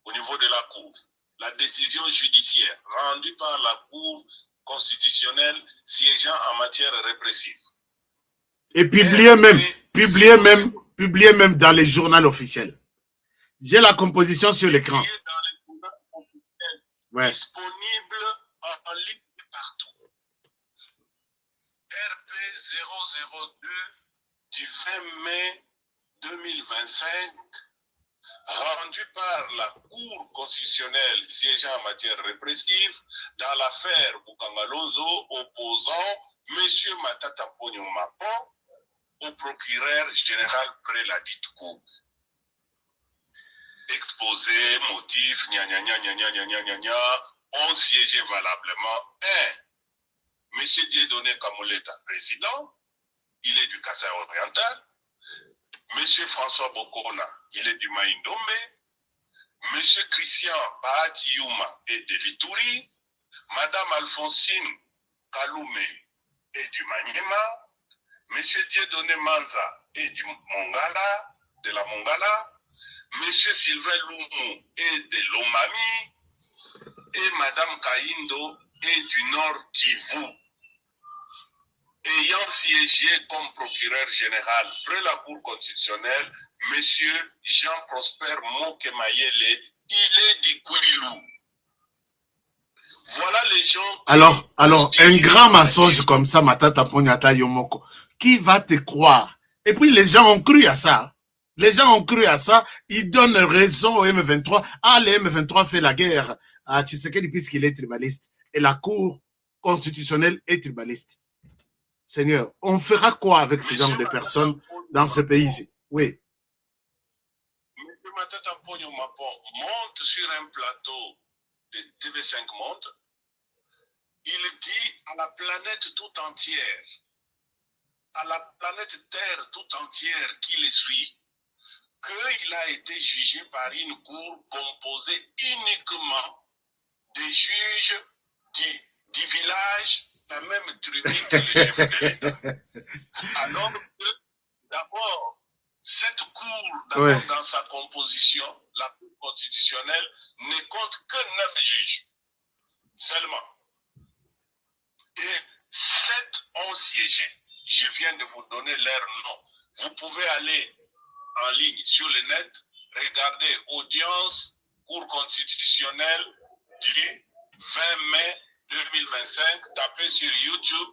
au niveau de la Cour, la décision judiciaire rendue par la Cour constitutionnelle siégeant en matière répressive.
Et publié même dans les journaux officiels. J'ai la composition sur l'écran. Ouais.
Disponible en ligne partout. RP 002 du 20 mai 2025, rendu par la Cour constitutionnelle siégeant en matière répressive dans l'affaire Bukangalonzo opposant M. Matata Ponyo Mapo au procureur général près la dite Cour. Exposé, motif, ont siégé valablement. 1. M. Dieudonné Kamoleta, président, il est du Kasaï oriental. M. François Bokona, il est du Maïndombe. M. Christian Bahati Yuma est de Lituri. Madame Alphonsine Kaloumé est du Maniema. M. Dieudonné Manza est du Mongala, de la Mongala. M. Sylvain Loumou est de Lomami. Et Madame Kaindo est du Nord Kivu. Ayant siégé comme procureur général près la Cour constitutionnelle, M. Jean-Prosper Mokemayele, il est du Kouilou. Voilà les gens...
Alors, un grand mensonge comme ça, Matata Ponyata Yomoko, qui va te croire? Et puis les gens ont cru à ça. Les gens ont cru à ça, ils donnent raison au M23. Ah, le M23 fait la guerre à Tshisekedi puisqu'il est tribaliste. Et la Cour constitutionnelle est tribaliste. Seigneur, on fera quoi avec ce genre de personnes dans ce pays-ci? Oui.
M. Matata Ponyo Mapo monte sur un plateau de TV5 Monde. Il dit à la planète tout entière, à la planète Terre tout entière qui le suit, qu'il a été jugé par une cour composée uniquement des juges du village, la même tribu que le chef de l'État. Alors que, d'abord, cette cour, dans sa composition, la Cour constitutionnelle, ne compte que 9 juges seulement. Et 7 ont siégé. Je viens de vous donner leur nom. Vous pouvez aller en ligne sur le net, regarder audience, Cour constitutionnelle du 20 mai 2025, tapez sur YouTube,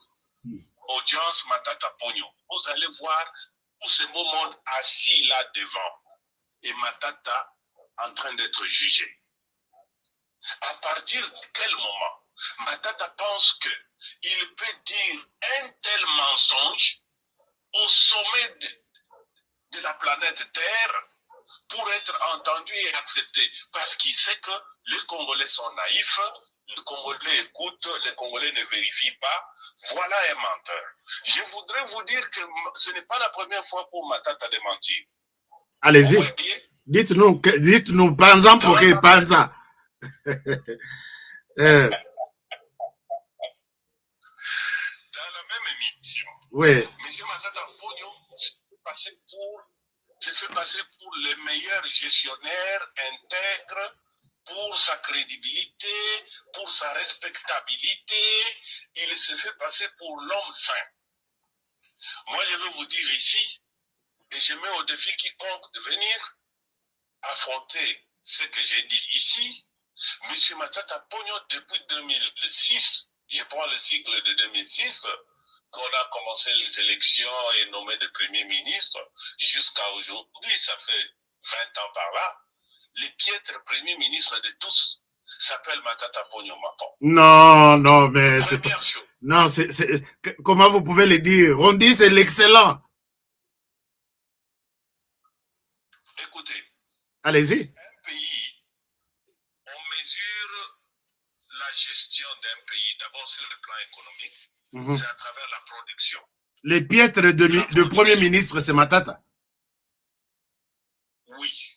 audience Matata Ponyo. Vous allez voir tout ce beau monde assis là devant et Matata en train d'être jugé. À partir de quel moment Matata pense qu'il peut dire un tel mensonge au sommet de la planète Terre pour être entendu et accepté? Parce qu'il sait que les Congolais sont naïfs, les Congolais écoutent, les Congolais ne vérifient pas. Voilà un menteur. Je voudrais vous dire que ce n'est pas la première fois pour Matata de mentir.
Allez-y. Dites-nous, Panza pour que Panza.
Dans la même émission,
Oui.
Monsieur Matata Ponyo se fait passer pour le meilleur gestionnaire intègre, pour sa crédibilité, pour sa respectabilité. Il se fait passer pour l'homme saint. Moi, je veux vous dire ici, et je mets au défi quiconque de venir affronter ce que j'ai dit ici. Monsieur Matata Ponyo, depuis 2006, je prends le cycle de 2006, qu'on a commencé les élections et nommé de Premier ministre, jusqu'à aujourd'hui, ça fait 20 ans par là, le piètre Premier ministre de tous s'appelle Matata Ponyo Mapon.
Non, non, mais c'est
Première chose.
Non, comment vous pouvez le dire? On dit c'est l'excellent.
Écoutez.
Allez-y.
Un pays, on mesure la gestion d'un pays, d'abord sur le plan économique, c'est à travers la production.
Les piètres de Premier ministre, c'est Matata.
Oui.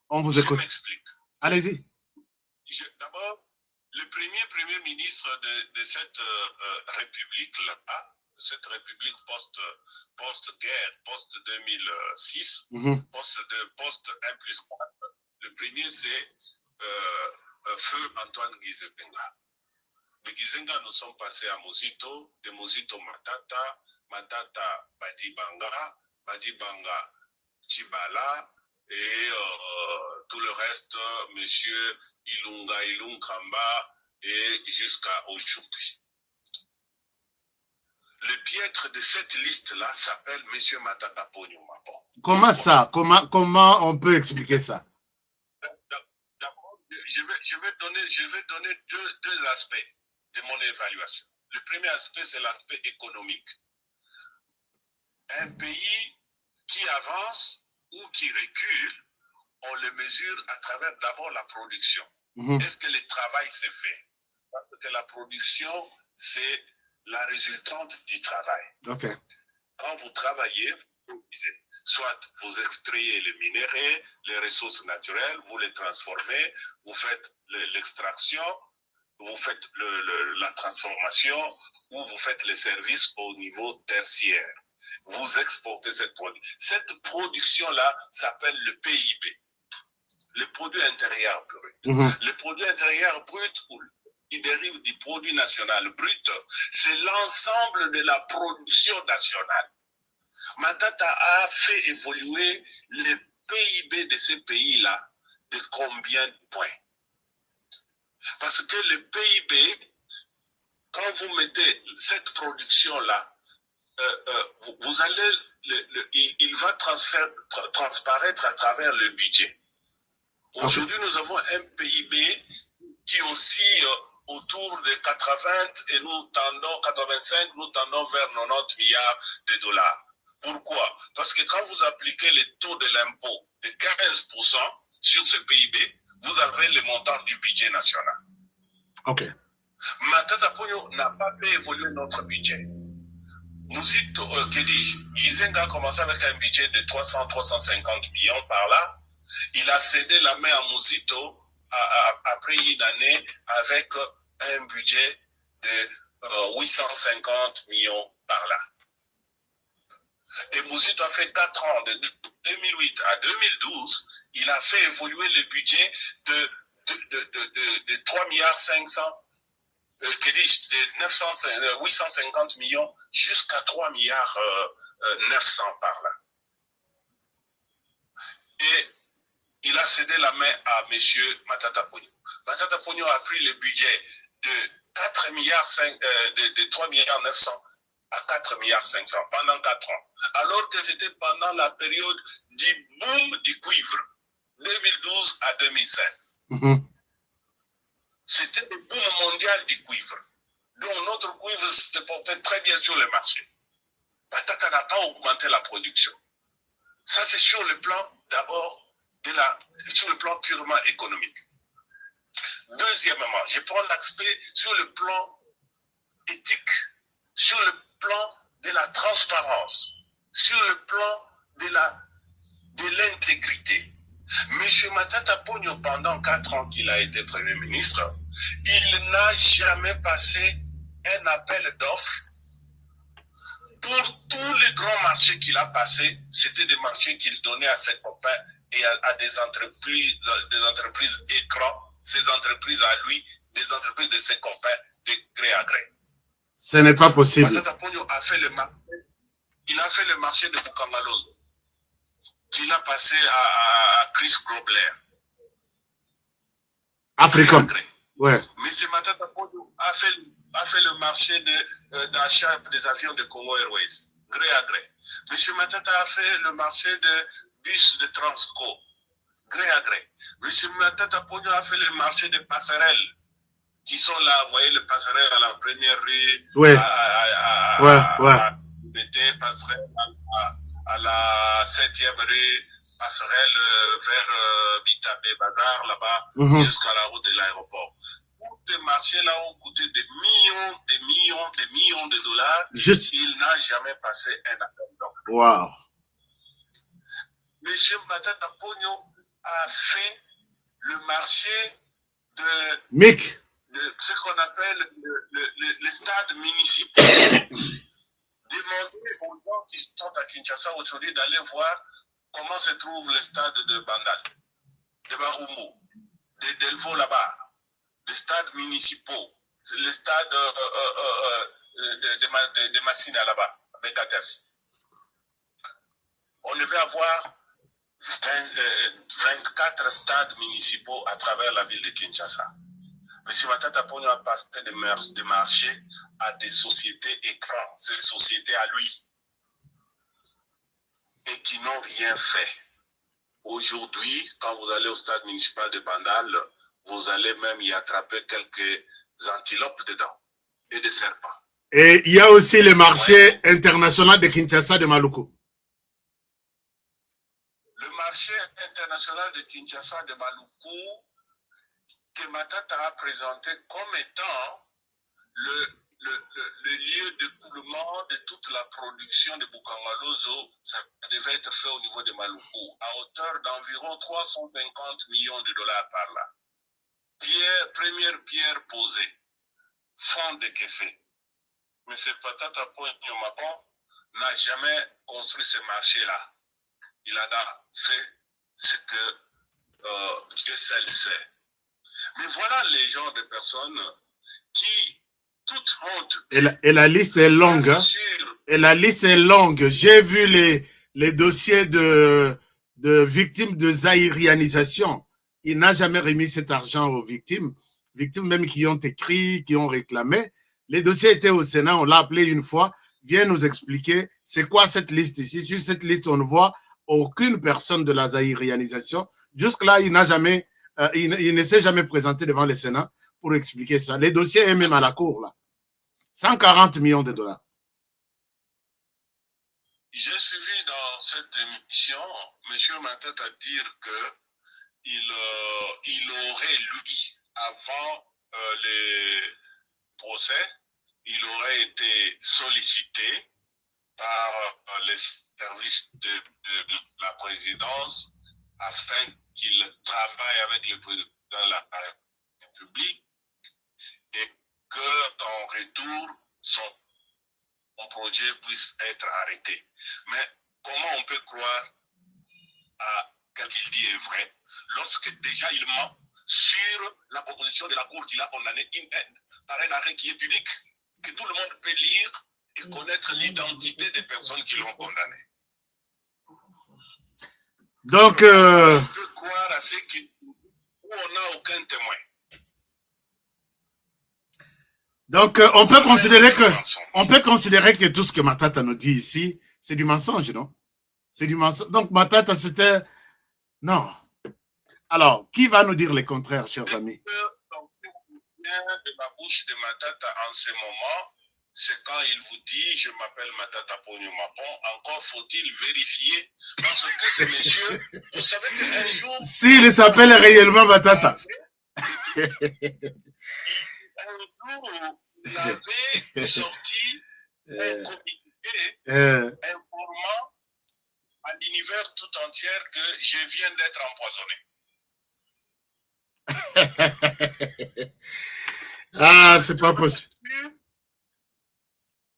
On vous écoute.
Je m'explique.
Allez-y.
D'abord, le Premier ministre de cette république-là, cette république post-guerre, post-2006, post-1+4, le premier c'est Feu Antoine Gizenga. De Gizenga, nous sommes passés à Mozito, de Mozito Matata, Matata Badibanga Chibala, et tout le reste, monsieur Ilunga et jusqu'à aujourd'hui. Le piètre de cette liste-là s'appelle monsieur Matata Ponyo Mapon.
Comment ça? Comment on peut expliquer ça?
D'abord, je vais donner deux aspects de mon évaluation. Le premier aspect, c'est l'aspect économique. Un pays qui avance ou qui recule, on le mesure à travers d'abord la production. Est-ce que le travail s'est fait? Parce que la production, c'est la résultante du travail.
Okay.
Quand vous travaillez, vous produisez. Soit vous extrayez les minéraux, les ressources naturelles, vous les transformez, vous faites l'extraction, vous faites la transformation, ou vous faites les services au niveau tertiaire. Vous exportez cette production. Cette production-là s'appelle le PIB, le produit intérieur brut. Le produit intérieur brut, qui dérive du produit national brut, c'est l'ensemble de la production nationale. Matata a fait évoluer le PIB de ces pays-là de combien de points? Parce que le PIB, quand vous mettez cette production-là, vous allez, il va transparaître à travers le budget. Aujourd'hui, nous avons un PIB qui oscille autour de 80 et nous tendons 85, nous tendons vers 90 milliards de dollars. Pourquoi? Parce que quand vous appliquez le taux de l'impôt de 15% sur ce PIB, vous avez le montant du budget national.
Ok.
Matata Ponyo n'a pas fait évoluer notre budget. Mozito, Gizenga a commencé avec un budget de 300-350 millions par là. Il a cédé la main à Mozito après une année avec un budget de 850 millions par là. Et Mozito a fait 4 ans, de 2008 à 2012, il a fait évoluer le budget de 3 milliards 500, de 850 millions jusqu'à 3 milliards 900 par là. Et il a cédé la main à M. Matata Ponyo. Matata Ponyo a pris le budget de 4 milliards 5, de 3 milliards 900 à 4 milliards 500 pendant 4 ans. Alors que c'était pendant la période du boom du cuivre, 2012 à 2016. C'était le boom mondial du cuivre. Donc notre cuivre se portait très bien sur le marché. Matata n'a pas augmenté la production. Ça, c'est sur le plan, d'abord, sur le plan purement économique. Deuxièmement, je prends l'aspect sur le plan éthique, sur le plan de la transparence, sur le plan de l'intégrité. M. Matata Ponyo, pendant 4 ans qu'il a été Premier ministre, il n'a jamais passé un appel d'offres pour tous les grands marchés qu'il a passés, c'était des marchés qu'il donnait à ses copains et à des entreprises écrans, ces entreprises à lui, des entreprises de ses copains, de gré à gré.
Ce n'est pas possible.
Matata Ponyo a fait le marché. Il a fait le marché de Bukangalozo, qu'il a passé à Chris Grobler.
Africain. Ouais.
Mais ce Matata Ponyo a fait le marché d'achat des avions de Congo Airways, gré à gré. M. Matata a fait le marché de bus de Transco, gré à gré. M. Matata Ponyo a fait le marché des passerelles qui sont là, vous voyez, les passerelles à la première rue,
ouais.
Passerelle à la 7e rue, passerelle vers Bitabé, Bagar, là-bas, jusqu'à la route de l'aéroport. Tous ces marchés-là ont coûté des millions de dollars. Il n'a jamais passé un appel d'offres.
Wow.
Monsieur Matata Ponyo a fait le marché de...
Mick.
Ce qu'on appelle les stades municipaux. Demandez aux gens qui sont à Kinshasa aujourd'hui d'aller voir comment se trouve le stade de Bandal, de Barumo, de Delvaux là-bas, les stades municipaux, les stades de Massina là-bas, avec Katef. On devait avoir 24 stades municipaux à travers la ville de Kinshasa. M. Matata Ponyo a passé des marchés à des sociétés écrans, ces sociétés à lui, et qui n'ont rien fait. Aujourd'hui, quand vous allez au stade municipal de Bandal, vous allez même y attraper quelques antilopes dedans et des serpents.
Et il y a aussi le marché international de Kinshasa de Maluku.
Le marché international de Kinshasa de Maluku, que Matata a présenté comme étant le lieu de coulement de toute la production de Bukangalozo, ça devait être fait au niveau de Maluku, à hauteur d'environ 350 millions de dollars par là. Première pierre posée, fonds décaissé. Mais ce Matata Ponyo Mapon n'a jamais construit ce marché-là. Il en a fait ce que Dieu seul sait. Mais voilà les genres de personnes qui, toute honte...
Et la liste est longue. Hein? Et la liste est longue. J'ai vu les dossiers de victimes de zaïrianisation. Il n'a jamais remis cet argent aux victimes. Victimes même qui ont écrit, qui ont réclamé. Les dossiers étaient au Sénat, on l'a appelé une fois. Viens nous expliquer c'est quoi cette liste ici. Sur cette liste, on ne voit aucune personne de la zaïrianisation. Jusque-là, il n'a jamais... il ne s'est jamais présenté devant le Sénat pour expliquer ça. Les dossiers est même à la cour, là. 140 millions de dollars.
J'ai suivi dans cette émission M. Matata dire qu'il aurait, lui, avant les procès, il aurait été sollicité par les services de la présidence afin qu'il travaille avec le président de la République et qu'en retour, son projet puisse être arrêté. Mais comment on peut croire à ce qu'il dit est vrai lorsque déjà il ment sur la proposition de la Cour qu'il a condamné par un arrêt qui est public, que tout le monde peut lire et connaître l'identité des personnes qui l'ont condamné.
Donc,
on peut croire à ce où on n'a aucun témoin.
Donc, on peut considérer que tout ce que Matata nous dit ici, c'est du mensonge, non? C'est du mensonge. Donc, Matata, c'était... Non. Alors, qui va nous dire le contraire, chers amis?
De ma bouche de Matata en ce moment, c'est quand il vous dit « Je m'appelle Matata Ponyo Mapon », encore faut-il vérifier, parce que ce monsieur, vous savez qu'un jour...
S'il s'appelle réellement Matata.
Un jour, il avait sorti un communiqué informant à l'univers tout entier que je viens d'être empoisonné.
Ah, c'est pas possible.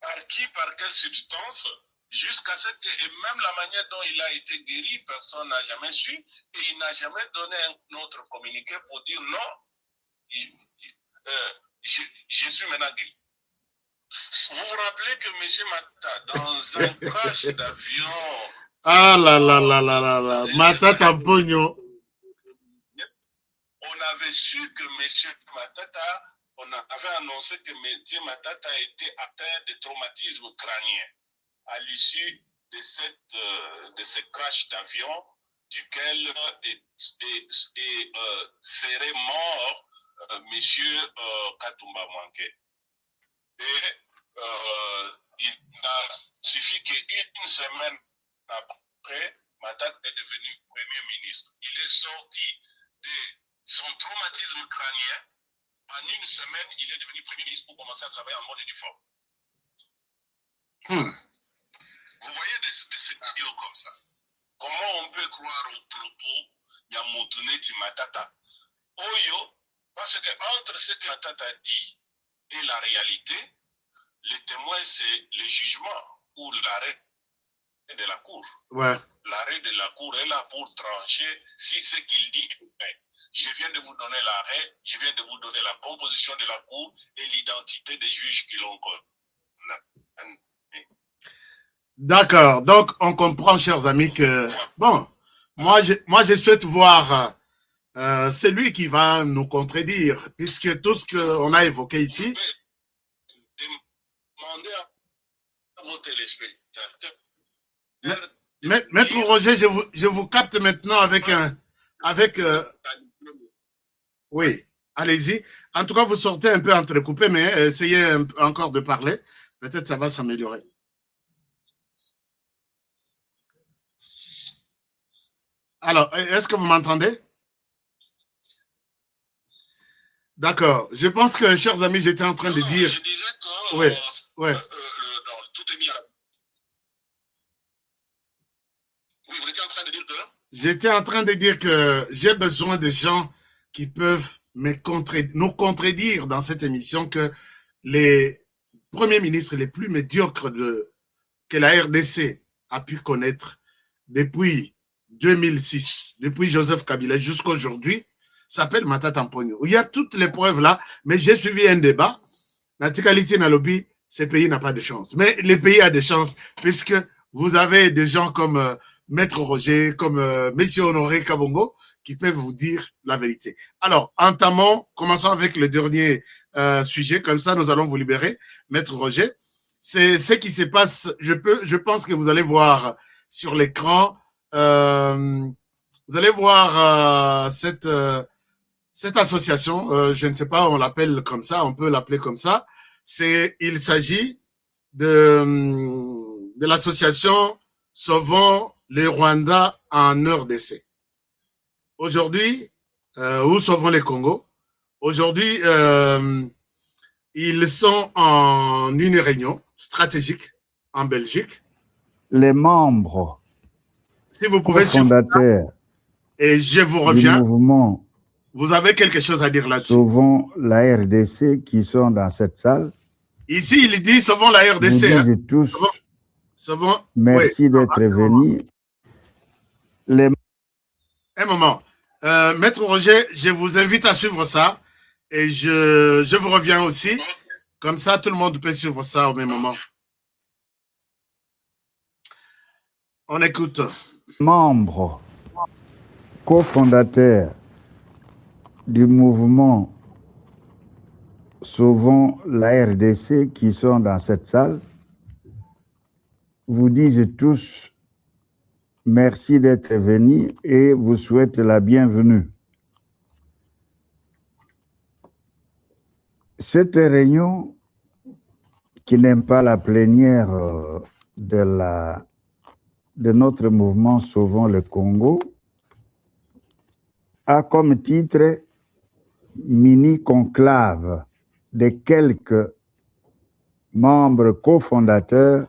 À par qui, par quelle substance, jusqu'à ce que, et même la manière dont il a été guéri, personne n'a jamais su, et il n'a jamais donné un autre communiqué pour dire non, je suis maintenant guéri. Vous vous rappelez que M. Mata, dans un crash d'avion...
Ah là là là là là là, Matata Mpogno.
On avait su que M. Matata, on avait annoncé que M. Matata était atteint de traumatisme crânien à l'issue de ce crash d'avion duquel serait mort M. Katumba Mwanke. Et il a suffi qu'une semaine après, Matata est devenu Premier ministre. Il est sorti de son traumatisme crânien. En une semaine, il est devenu Premier ministre pour commencer à travailler en mode uniforme. Vous voyez de ces vidéos comme ça. Comment on peut croire aux propos Yamotuneti Matata Oyo, parce que entre ce que Matata dit et la réalité, le témoin, c'est le jugement ou l'arrêt de la cour.
Ouais.
L'arrêt de la cour est là pour trancher si ce qu'il dit est vrai. Je viens de vous donner l'arrêt, je viens de vous donner la composition de la cour et l'identité des juges qui l'ont condamné.
D'accord. Donc, on comprend, chers amis, que, bon, moi, je souhaite voir celui qui va nous contredire, puisque tout ce qu'on a évoqué ici.
Demandez à vos téléspectateurs.
Maître Roger, je vous capte maintenant avec oui, allez-y. En tout cas, vous sortez un peu entrecoupé, mais essayez encore de parler. Peut-être ça va s'améliorer. Alors, est-ce que vous m'entendez? D'accord. Je pense que, chers amis, j'étais en train de dire...
Je disais que...
Oui, oui.
Tout est mis à la... Oui, vous étiez en train de dire que...
J'étais en train de dire que j'ai besoin de gens qui peuvent nous contredire dans cette émission, que les premiers ministres les plus médiocres que la RDC a pu connaître depuis 2006, depuis Joseph Kabila jusqu'à aujourd'hui, s'appelle Matata Mpogno. Il y a toutes les preuves là, mais j'ai suivi un débat. Natikalité Nalobi, ce pays n'a pas de chance. Mais le pays a des chances, puisque vous avez des gens comme Maître Roger, comme Monsieur Honoré Kabongo, qui peuvent vous dire la vérité. Alors, commençons avec le dernier sujet, comme ça nous allons vous libérer. Maître Roger, c'est ce qui se passe, je pense que vous allez voir sur l'écran, vous allez voir cette association, je ne sais pas, on l'appelle comme ça, on peut l'appeler comme ça. Il s'agit de l'association Sauvons les Rwandais en RDC. Aujourd'hui, ou Sauvons les Congo. Aujourd'hui, ils sont en une réunion stratégique en Belgique.
Les membres,
si vous pouvez
fondateurs,
et je vous reviens.
Du mouvement,
vous avez quelque chose à dire là-dessus?
Sauvons la RDC qui sont dans cette salle.
Ici, il dit Sauvons la RDC.
Vous dites tous,
Sauvons.
Merci
oui.
d'être venus.
Un moment. Maître Roger, je vous invite à suivre ça et je vous reviens aussi. Comme ça, tout le monde peut suivre ça au même moment. On écoute.
Membres, cofondateurs du mouvement Sauvons la RDC qui sont dans cette salle, vous disent tous merci d'être venus et vous souhaitent la bienvenue. Cette réunion, qui n'aime pas la plénière de notre mouvement Sauvons le Congo, a comme titre mini-conclave de quelques membres cofondateurs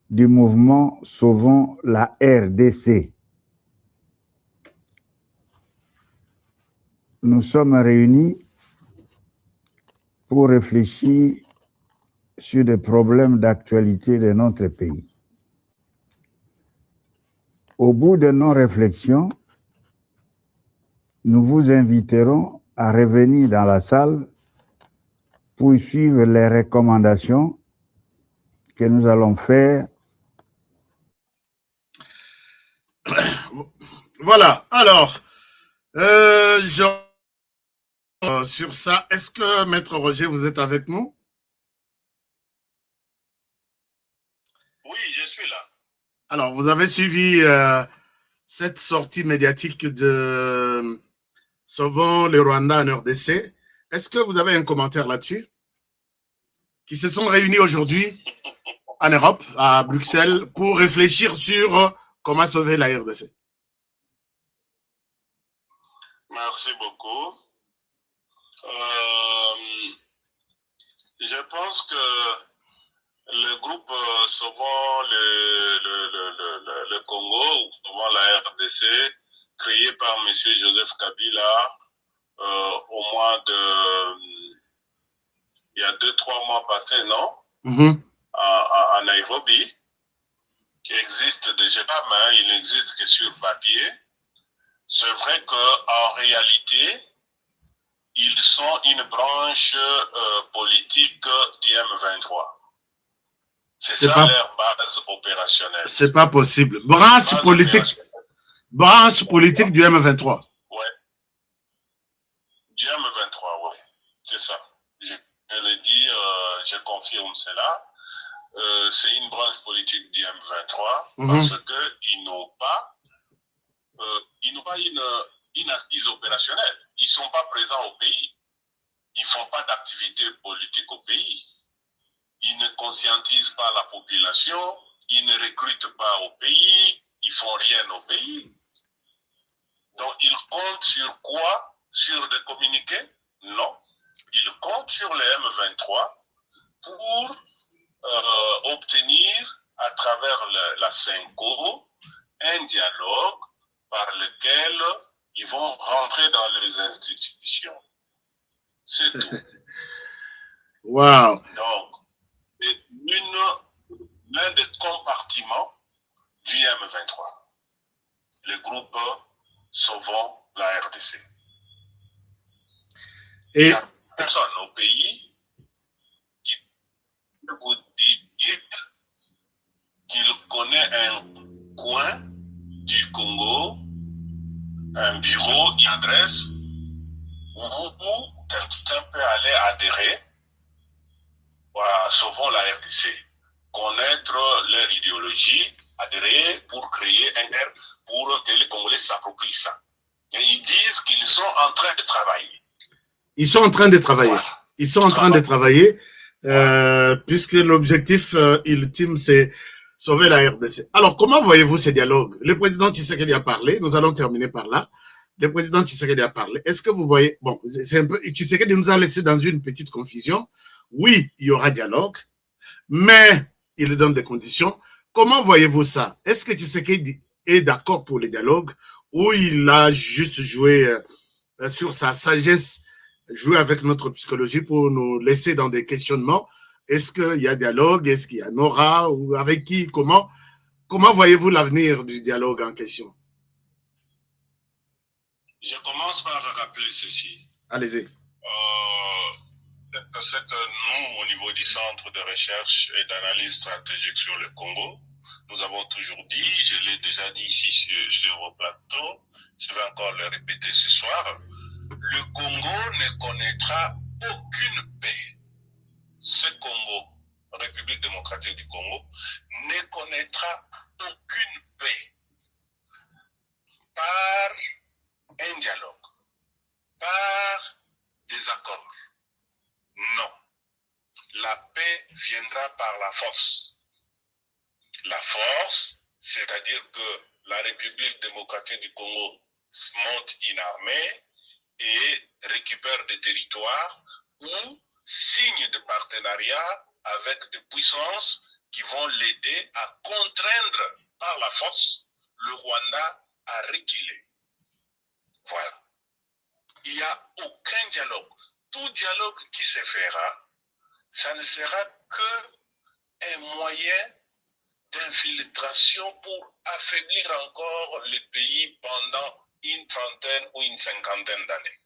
du mouvement Sauvons la RDC. Nous sommes réunis pour réfléchir sur des problèmes d'actualité de notre pays. Au bout de nos réflexions, nous vous inviterons à revenir dans la salle pour suivre les recommandations que nous allons faire.
Voilà, alors, sur ça, est-ce que Maître Roger, vous êtes avec nous?
Oui, je suis là.
Alors, vous avez suivi cette sortie médiatique de Sauvons le Rwanda en RDC. Est-ce que vous avez un commentaire là-dessus? Qui se sont réunis aujourd'hui en Europe, à Bruxelles, pour réfléchir sur comment sauver la RDC.
Merci beaucoup. Je pense que le groupe Sauvons le Congo, ou Sauvons la RDC, créé par M. Joseph Kabila au mois de... il y a 2-3 mois passés, non? À Nairobi, qui existe déjà, mais il n'existe que sur papier. C'est vrai qu'en réalité, ils sont une branche politique du M23. C'est ça leur base opérationnelle.
C'est pas possible. Branche politique du M23.
Ouais. Du M23, oui. C'est ça. Je le dis, je confirme cela. C'est une branche politique du M23 parce qu'ils n'ont pas une assise opérationnelle. Ils ne sont pas présents au pays. Ils ne font pas d'activité politique au pays. Ils ne conscientisent pas la population. Ils ne recrutent pas au pays. Ils ne font rien au pays. Donc, ils comptent sur quoi? Sur des communiqués? Non. Ils comptent sur les M23 pour obtenir, à travers la CENCO, un dialogue par lequel ils vont rentrer dans les institutions. C'est tout.
Wow.
Donc, c'est l'un des compartiments du M23. Le groupe Sauvons la RDC.
Et il
n'y a personne au pays qui peut vous dire qu'il connaît un coin du Congo, un bureau, une adresse où quelqu'un peut aller adhérer à Sauvons la RDC, connaître leur idéologie, adhérer pour créer un air pour que les Congolais s'approprient ça. Et ils disent qu'ils sont en train de travailler.
Ils sont en train de travailler. Voilà. Ils sont en train de travailler puisque l'objectif ultime, c'est sauver la RDC. Alors, comment voyez-vous ces dialogues? Le président Tshisekedi a parlé. Nous allons terminer par là. Le président Tshisekedi a parlé. Est-ce que vous voyez... Bon, c'est un peu... Tshisekedi nous a laissé dans une petite confusion. Oui, il y aura dialogue, mais il donne des conditions. Comment voyez-vous ça? Est-ce que Tshisekedi est d'accord pour le dialogue ou il a juste joué sur sa sagesse, joué avec notre psychologie pour nous laisser dans des questionnements? Est-ce qu'il y a dialogue? Est-ce qu'il y en aura? Ou avec qui? Comment voyez-vous l'avenir du dialogue en question?
Je commence par rappeler ceci.
Allez-y.
C'est que nous, au niveau du Centre de recherche et d'analyse stratégique sur le Congo, nous avons toujours dit, je l'ai déjà dit ici sur vos plateaux, je vais encore le répéter ce soir, le Congo ne connaîtra aucune paix. Ce Congo, République démocratique du Congo, ne connaîtra aucune paix par un dialogue, par des accords. Non. La paix viendra par la force. La force, c'est-à-dire que la République démocratique du Congo monte une armée et récupère des territoires ou signe de partenariat avec des puissances qui vont l'aider à contraindre par la force le Rwanda à reculer. Voilà. Il n'y a aucun dialogue. Tout dialogue qui se fera ça ne sera qu'un moyen d'infiltration pour affaiblir encore le pays pendant une trentaine ou une cinquantaine d'années.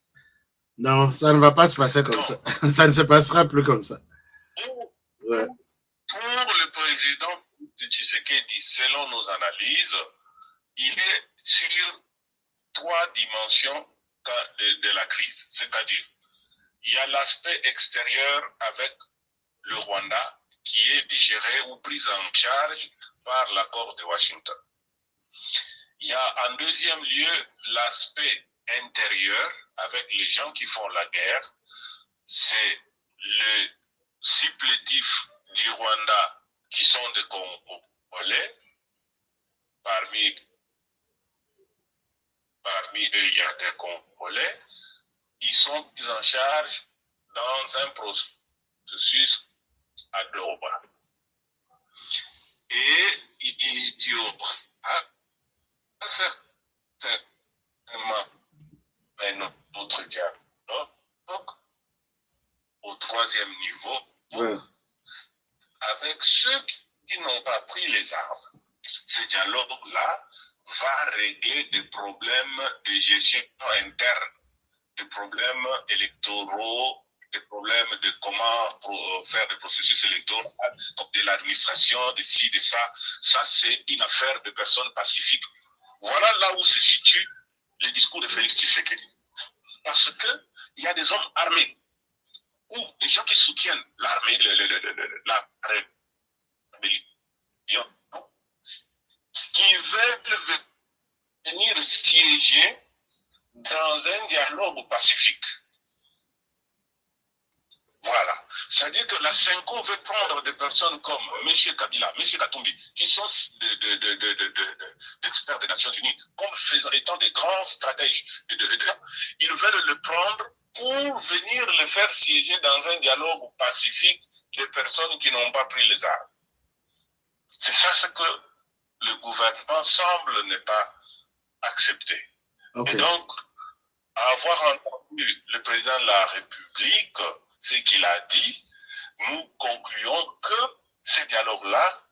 Non, ça ne va pas se passer comme ça. Ça ne se passera plus comme ça. Ouais.
Pour le président Tshisekedi, selon nos analyses, il est sur 3 dimensions de la crise. C'est-à-dire, il y a l'aspect extérieur avec le Rwanda qui est géré ou pris en charge par l'accord de Washington. Il y a en deuxième lieu l'aspect intérieur avec les gens qui font la guerre. C'est le supplétif du Rwanda qui sont des Congolais. Parmi eux, il y a des Congolais. Ils sont pris en charge dans un processus à Doha. Et il y aura certainement un autre dialogue au 3e niveau,
Ouais.
avec ceux qui n'ont pas pris les armes. Ce dialogue-là va régler des problèmes de gestion interne, des problèmes électoraux, des problèmes de comment faire des processus électoraux, de l'administration, de ci, de ça. Ça, c'est une affaire de personnes pacifiques. Voilà là où se situe le discours de Félix Tshisekedi. Parce qu'il y a des hommes armés, ou des gens qui soutiennent l'armée, la rébellion, qui veulent venir siéger dans un dialogue pacifique. Voilà. C'est-à-dire que la Senko veut prendre des personnes comme M. Kabila, M. Katumbi, qui sont d'experts des Nations Unies, comme étant des grands stratèges. Ils veulent le prendre pour venir le faire siéger dans un dialogue pacifique des personnes qui n'ont pas pris les armes. C'est ça ce que le gouvernement semble ne pas accepter. Okay. Et donc, avoir entendu le président de la République, ce qu'il a dit, nous concluons que ce dialogue-là,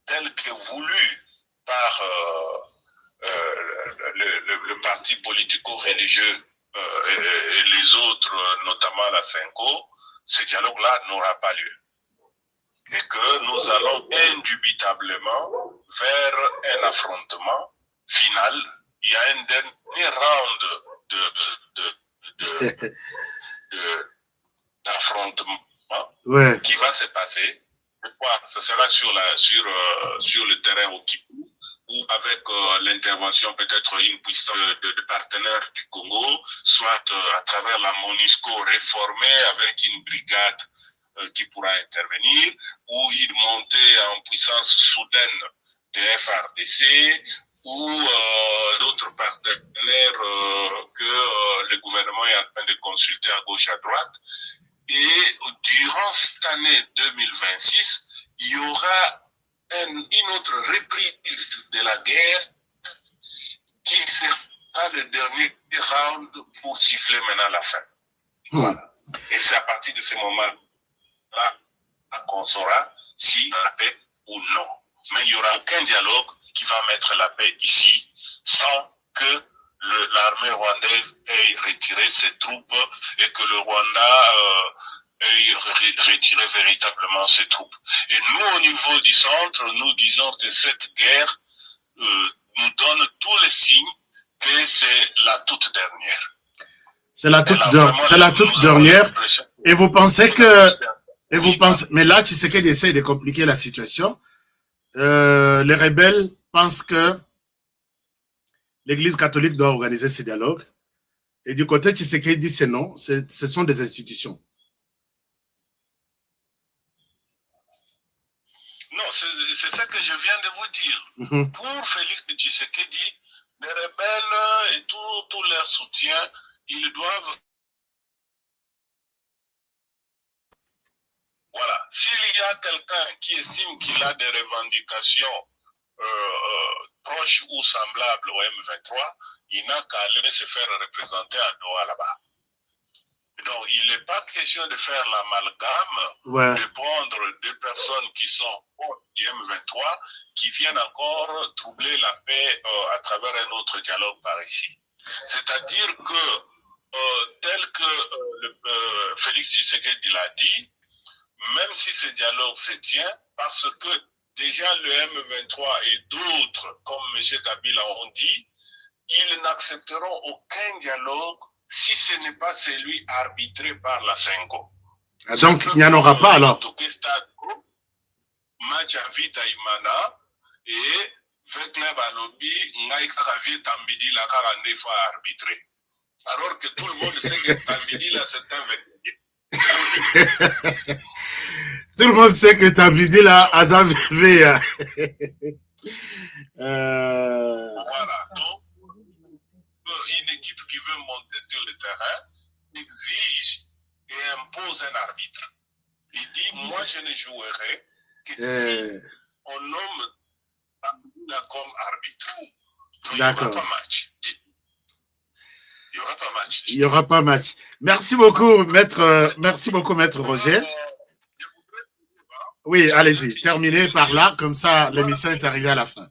tel que voulu par le parti politico-religieux et les autres, notamment la Senko, ce dialogue-là n'aura pas lieu. Et que nous allons indubitablement vers un affrontement final. Il y a un dernier round d'affrontement qui va se passer. Ce sera sur le terrain au Kivu, ou avec l'intervention peut-être une puissance de partenaires du Congo, soit à travers la MONUSCO réformée avec une brigade qui pourra intervenir, ou une montée en puissance soudaine de FRDC, ou d'autres partenaires que le gouvernement est en train de consulter à gauche, à droite. Et durant cette année 2026, il y aura une autre reprise de la guerre qui sera le dernier round pour siffler maintenant la fin. Voilà. Et c'est à partir de ce moment-là qu'on saura si la paix ou non. Mais il n'y aura aucun dialogue qui va mettre la paix ici sans que l'armée rwandaise ait retiré ses troupes et que le Rwanda ait retiré véritablement ses troupes. Et nous, au niveau du centre, nous disons que cette guerre nous donne tous les signes que c'est la toute dernière.
C'est la toute dernière. Et vous pensez mais là, Tshisekedi essaie de compliquer la situation. Les rebelles pensent que l'Église catholique doit organiser ce dialogue. Et du côté Tshisekedi dit c'est non, ce sont des institutions.
Non, c'est ce que je viens de vous dire. Pour Félix Tshisekedi, les rebelles et tout leur soutien, ils doivent... Voilà. S'il y a quelqu'un qui estime qu'il a des revendications proches ou semblables au M23, il n'a qu'à aller se faire représenter à Doha là-bas. Donc, il n'est pas question de faire l'amalgame, de prendre deux personnes qui sont du M23, qui viennent encore troubler la paix à travers un autre dialogue par ici. C'est-à-dire que, tel que Félix Tshisekedi l'a dit, même si ce dialogue se tient, parce que déjà le M23 et d'autres, comme M. Kabila ont dit, ils n'accepteront aucun dialogue si ce n'est pas celui arbitré par la Sengo.
Donc, il n'y en aura pas alors.
Match à vite à Imana et Vekle Balobi, Ngaï Karavi Tambidi, la Karande fois arbitré. Alors que tout le monde sait que Tambidi, là, c'est un Vekle.
Tout le monde sait que Tambidi, là, Azavé.
Voilà. Donc, une équipe qui veut monter sur le terrain exige et impose un arbitre. Il dit, moi, je ne jouerai que si on nomme Tambila comme arbitre. Donc, il n'y aura pas match. Il n'y aura pas match.
Il n'y aura pas match. Merci beaucoup, maître Roger. Oui, allez-y, terminez par là, comme ça l'émission est arrivée à la fin.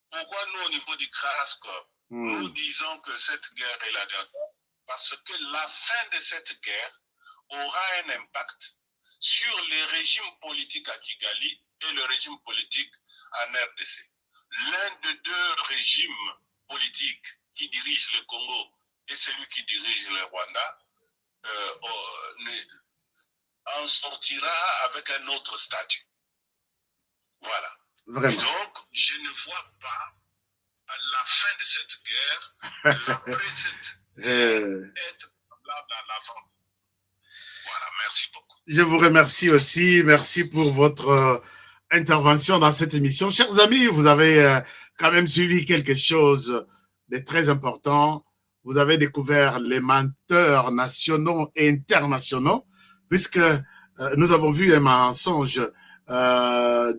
Pourquoi nous, au niveau du CRASC, nous disons que cette guerre est la dernière? Parce que la fin de cette guerre aura un impact sur les régimes politiques à Kigali et le régime politique en RDC. L'un des deux régimes politiques qui dirigent le Congo et celui qui dirige le Rwanda en sortira avec un autre statut. Voilà.
Vraiment.
Et donc, je ne vois pas à la fin de cette guerre, après cette guerre, être semblable à l'avant. Voilà, merci beaucoup.
Je vous remercie aussi. Merci pour votre intervention dans cette émission. Chers amis, vous avez quand même suivi quelque chose de très important. Vous avez découvert les menteurs nationaux et internationaux, puisque nous avons vu un mensonge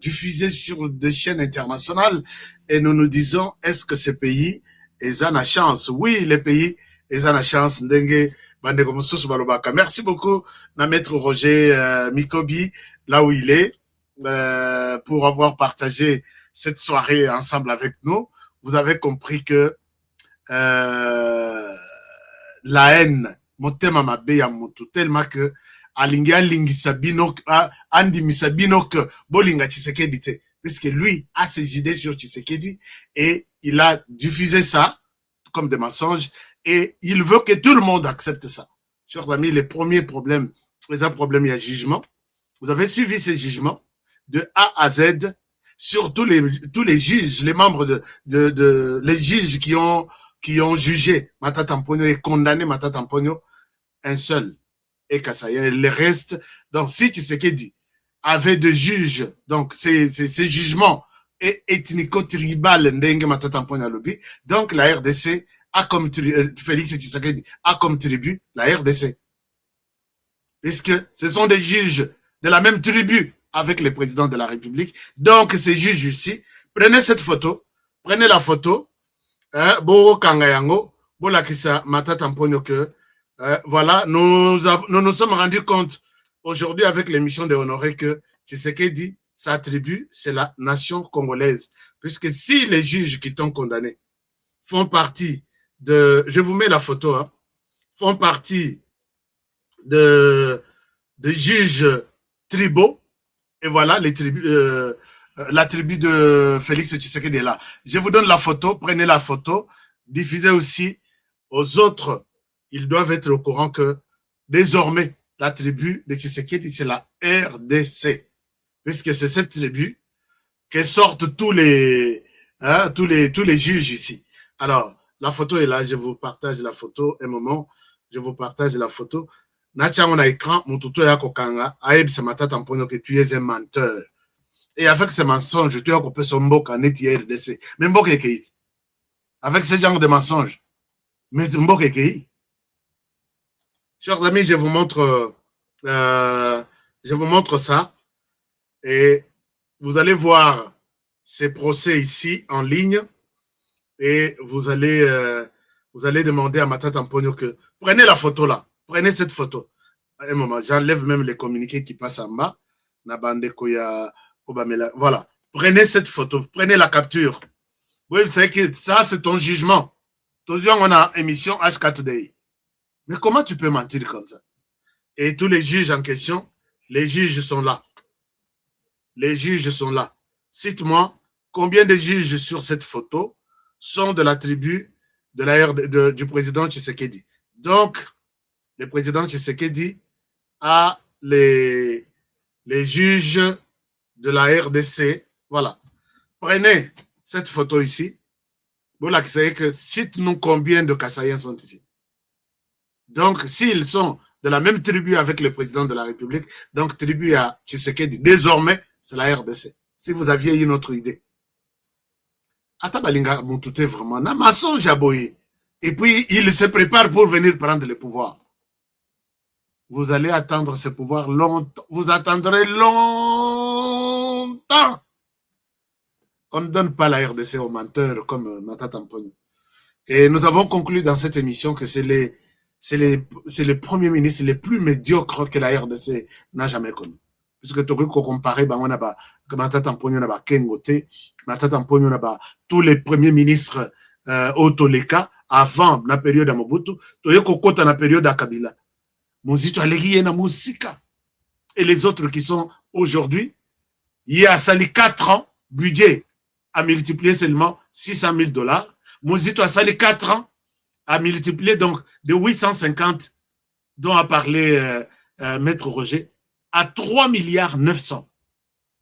diffusé sur des chaînes internationales et nous nous disons, est-ce que ces pays, ils ont la chance? Oui, les pays, ils ont la chance. Merci beaucoup, Maître Roger Mikobi, là où il est, pour avoir partagé cette soirée ensemble avec nous. Vous avez compris que la haine, motema mabe ya mutu, tellement que alingi sabino andi misabino que bolinga Tshisekedi te, puisque lui a ses idées sur Tshisekedi et il a diffusé ça comme des mensonges et il veut que tout le monde accepte ça. Chers amis, les premiers problèmes, il y a jugement. Vous avez suivi ces jugements de A à Z sur tous les juges, les membres les juges qui ont jugé Matata Mponyo et condamné Matata Mponyo, un seul. Et Kassaya, le reste. Donc, si Tshisekedi avait de juges, donc ces jugements ethnico-tribal ndenge Matata Mponyo lobby, donc la RDC a comme Félix Tshisekedi a comme tribu la RDC. Puisque ce sont des juges de la même tribu avec le président de la République. Donc, ces juges ici, prenez cette photo, prenez la photo, Bo Kangayango, Bo Lakisa Matata Mponyo que voilà, nous sommes rendus compte aujourd'hui avec l'émission de Honoré que Tshisekedi, sa tribu, c'est la nation congolaise. Puisque si les juges qui t'ont condamné font partie je vous mets la photo, hein, font partie de juges tribaux, et voilà, les tribus, la tribu de Félix Tshisekedi est là. Je vous donne la photo, prenez la photo, diffusez aussi aux autres. Ils doivent être au courant que désormais, la tribu de Tshisekedi, c'est la RDC. Puisque c'est cette tribu que sortent tous les juges ici. Alors, la photo est là, je vous partage la photo. Un moment, je vous partage la photo. Natia, on a écran, mon tuto est à Kokanga. Aïb, c'est Matata Mponyo que tu es un menteur. Et avec ces mensonges, tu as coupé son mbok en RDC. Mais mbok est qui? Avec ce genre de mensonges. Mais mbok est qui? Chers amis, je vous montre ça et vous allez voir ces procès ici en ligne et vous allez vous allez demander à Matata Mponyo que prenez la photo là, prenez cette photo. À un moment, j'enlève même les communiqués qui passent en bas. Voilà, prenez cette photo, prenez la capture. Oui, vous savez que ça, c'est ton jugement. Toujours, on a émission HK Today. Mais comment tu peux mentir comme ça? Et tous les juges en question, les juges sont là. Les juges sont là. Cite-moi combien de juges sur cette photo sont de la tribu de du président Tshisekedi. Donc, le président Tshisekedi a les juges de la RDC. Voilà. Prenez cette photo ici. Voilà, c'est que cite-nous combien de Kassaïens sont ici. Donc, s'ils sont de la même tribu avec le président de la République, donc tribu à Tshisekedi, désormais, c'est la RDC. Si vous aviez une autre idée. Atabalinga Moutouté vraiment, na maçon Jaboye. Et puis, il se prépare pour venir prendre le pouvoir. Vous allez attendre ce pouvoir longtemps. Vous attendrez longtemps. On ne donne pas la RDC aux menteurs comme Matata Mponyo. Et nous avons conclu dans cette émission que c'est les premiers ministres les plus médiocres que la RDC n'a jamais connus. Puisque tu peux comparer, Matata Mponyo n'a pas Kengote, Matata Mponyo n'a pas tous les premiers ministres au Toleka avant la période de Mobutu, tu peux comparer la période de Kabila. Mozito Alegi na Musika. Et les autres qui sont aujourd'hui, il y a sali 4 ans, budget a multiplié seulement $600,000. Mozito a sali 4 ans, a multiplié donc de 850, dont a parlé Maître Roger, à 3,9 milliards.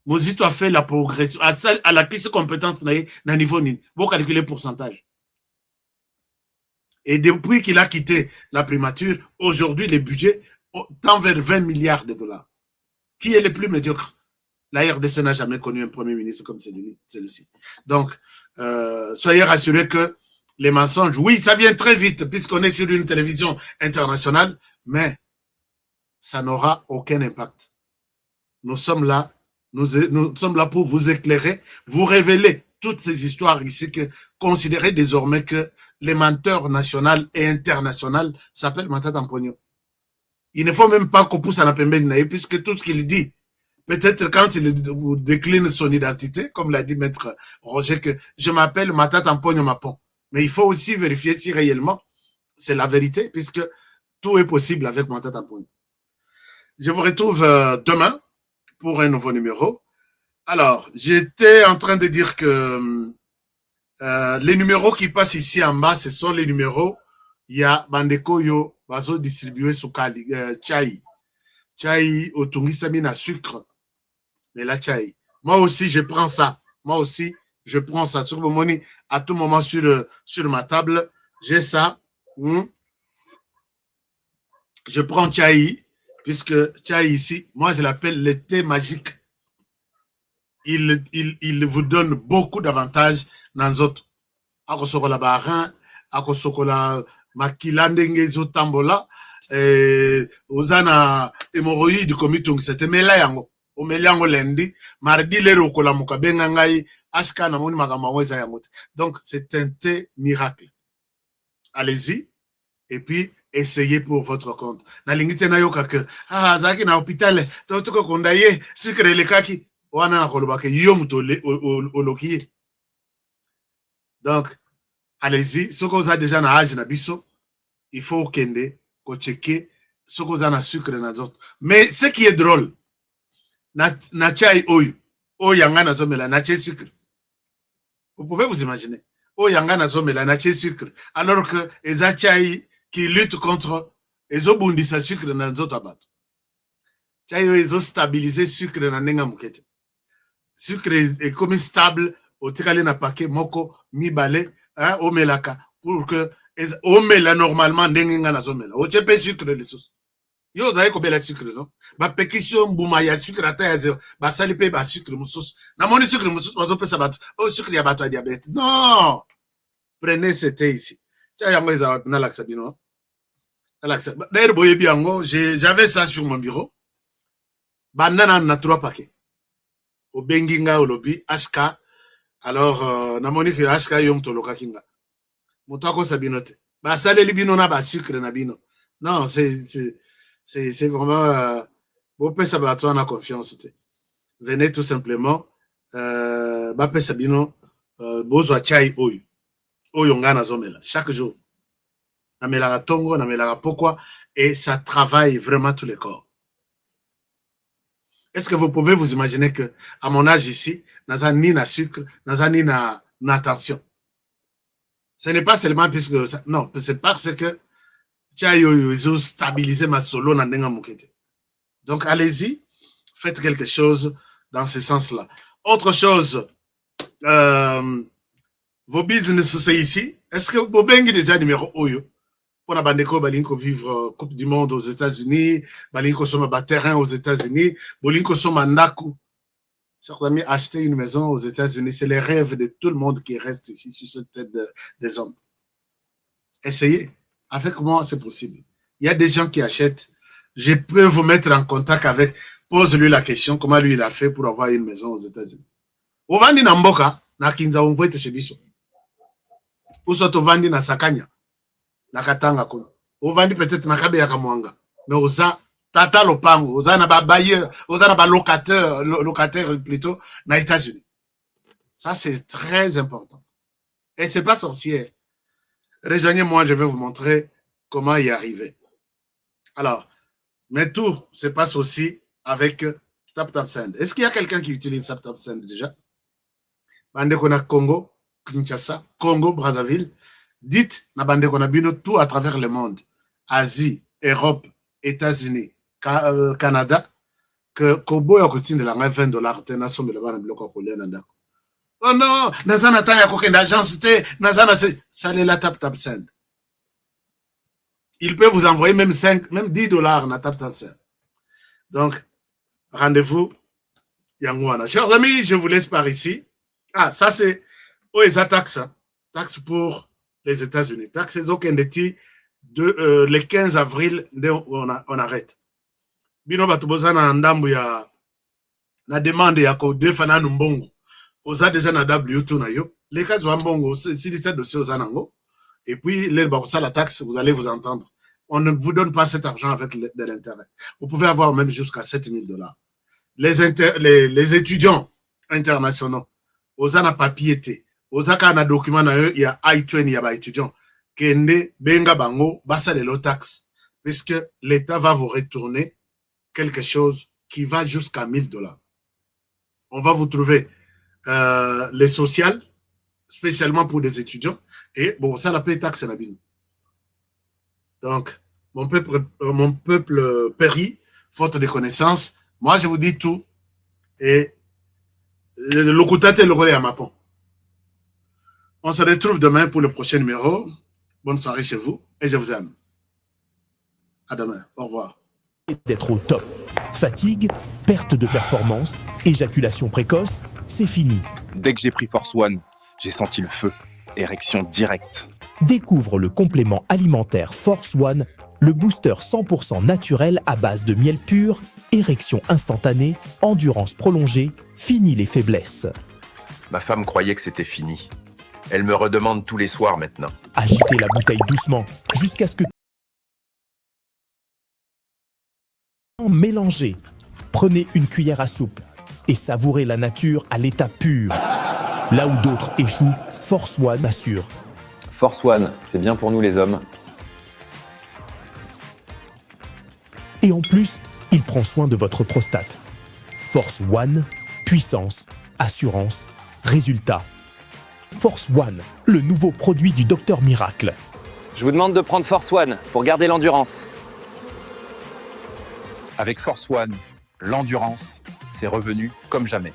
Mozito a fait la progression, à la crise compétence na niveau ni. Vous calculez le pourcentage. Et depuis qu'il a quitté la primature, aujourd'hui, les budgets tend vers 20 milliards de dollars. Qui est le plus médiocre? La RDC n'a jamais connu un premier ministre comme celui-ci. Donc, soyez rassurés que les mensonges, oui, ça vient très vite puisqu'on est sur une télévision internationale, mais ça n'aura aucun impact. Nous sommes là pour vous éclairer, vous révéler toutes ces histoires ici que considérez désormais que les menteurs nationaux et internationaux s'appellent Matata Mponyo. Il ne faut même pas qu'on pousse à la pembeni puisque tout ce qu'il dit, peut-être quand il décline son identité, comme l'a dit Maître Roger, que je m'appelle Matata Mponyo Mapon. Mais il faut aussi vérifier si réellement c'est la vérité, puisque tout est possible avec Matata Mponyo. Je vous retrouve demain pour un nouveau numéro. Alors, j'étais en train de dire que les numéros qui passent ici en bas, ce sont les numéros. Il y a Bandeko Yo, Bazo distribué sous Chai. Chai, Otungisami na sucre. Mais la Chai. Moi aussi, je prends ça. Moi aussi, je prends ça sur mon money à tout moment sur ma table. J'ai ça. Je prends Chai, puisque Chai ici, moi je l'appelle le thé magique. Il vous donne beaucoup d'avantages dans les autres. Akosokola barin, akosokola makila ndenge zotambola, ozana hémorroïde komitung, c'était mela yango. Omeli yango lundi, mardi lero kola mukabenga ngai, ashka na moni makamba weza yango. Donc c'est un thé miracle. Allez-y et puis essayez pour votre compte. Na lingite na yoka que zaki na hôpital, toko kondaye, sucre le kaki. Donc, allez-y, ce que vous avez déjà dans l'âge, il faut kende, ko checker ce que vous avez dans sucre dans d'autres. Mais ce qui est drôle, na chai oyo yanga na zomela na chai sucre. Vous pouvez vous imaginer. Yanga na zomela na chai sucre. Alors que les chai qui luttent contre les obundisa sucre dans d'autres abattus. Chai oyo ils ont stabilisé sucre dans nenga mukete. Sucre est comme stable au tirale na paquet moko mibale au melaka pour que au mela normalement ndenga na zomela o chepe sucre les sauces yo zaye ko bela sucre non ba pétition mbuma ya sucre ata ya zero ba salipe ba sucre mususu na moni sucre mususu bazo pesa bato o sucre ya bato ya diabète non prenez ce thé ici cha yango eza na laxabino d'ailleurs boye biango j'avais ça sur mon bureau banana na 3 paquets au benginga au lobby HK alors na moni que HK yom toloka kinga moto ako sabinote Bah, ça, les libino na ba sucre na bino. Non, c'est vraiment, vous ça va toi, confiance. Venez tout simplement, bah, sabino, bozo chai oyo. Oyo nga na zomela. Chaque jour. Namela tongo, namela pourquoi, et ça travaille vraiment tous les corps. Est-ce que vous pouvez vous imaginer que, à mon âge ici, n'a ni na sucre, n'a ni na tension. Ce n'est pas seulement puisque, non, c'est parce que ils ont stabilisé ma solo na ndenga mukete. Donc, allez-y, faites quelque chose dans ce sens-là. Autre chose, vos business, c'est ici. Est-ce que vous avez déjà numéro Oyo? Pour la bandeko, balinko vivre Coupe du Monde aux États-Unis, balinko soma terrain aux États-Unis, balinko soma ndaku. Chers amis, acheter une maison aux États-Unis, c'est le rêve de tout le monde qui reste ici sur cette tête des hommes. Essayez. Avec moi, c'est possible. Il y a des gens qui achètent. Je peux vous mettre en contact avec. Pose-lui la question, comment lui il a fait pour avoir une maison aux États-Unis. Ovandi na mboka, na kinza umvwete chebiso. Uso tovandi na sakanya, na katanga kono. Ovandi peut-être na kabe ya kamwanga. Mais oza, tata lopango, oza na ba bailleur, oza na ba locataire plutôt, na États-Unis. Ça, c'est très important. Et c'est pas sorcière. Rejoignez-moi, je vais vous montrer comment y arriver. Alors, mais tout se passe aussi avec TapTapSend. Est-ce qu'il y a quelqu'un qui utilise TapTapSend déjà? Bande qu'on a Congo, Kinshasa, Congo, Brazzaville. Dites, na bande qu'on a bino tout à travers le monde. Asie, Europe, États-Unis, Canada. Que Kobo ya kutinde la $20 tena sombe le bana biloko kolia na ndako. Oh non, nazana tanya kokenda agence te, nazana ça les la TapTapSend. Il peut vous envoyer même $10 na TapTapSend. Donc, rendez-vous, Yangwana. Chers amis, je vous laisse par ici. Ah, ça c'est, OESA taxe, taxe pour les États-Unis. Taxe Zokendeti de le 15 avril, on arrête. Bino batubozana ndambu ya na demande ya ko defana numbongo. Oza déjà na W2 na yo. Les cas de mbongo, si c'est dossier aux anango. Et puis, la taxe, vous allez vous entendre. On ne vous donne pas cet argent avec de l'intérêt. Vous pouvez avoir même jusqu'à $7,000. Les étudiants internationaux, aux ana papier, aux ana document, il y a I-20, il y a étudiants, kende benga bango, basa les taxes, puisque l'État va vous retourner quelque chose qui va jusqu'à $1,000. On va vous trouver les sociales, spécialement pour des étudiants, et bon, ça la paye taxe la bine. Donc, mon peuple périt, faute de connaissances. Moi, je vous dis tout. Et le Koutate le relais à Mapon. On se retrouve demain pour le prochain numéro. Bonne soirée chez vous et je vous aime. À demain. Au revoir.
D'être au top. Fatigue, perte de performance, éjaculation précoce, c'est fini.
Dès que j'ai pris Force One, j'ai senti le feu. Érection directe.
Découvre le complément alimentaire Force One, le booster 100% naturel à base de miel pur, érection instantanée, endurance prolongée, fini les faiblesses.
Ma femme croyait que c'était fini. Elle me redemande tous les soirs maintenant.
Agitez la bouteille doucement, jusqu'à ce que... Mélangez. Prenez une cuillère à soupe et savourez la nature à l'état pur. Là où d'autres échouent, Force One assure.
Force One, c'est bien pour nous les hommes.
Et en plus, il prend soin de votre prostate. Force One, puissance, assurance, résultat. Force One, le nouveau produit du Docteur Miracle.
Je vous demande de prendre Force One pour garder l'endurance.
Avec Force One, l'endurance, c'est revenu comme jamais.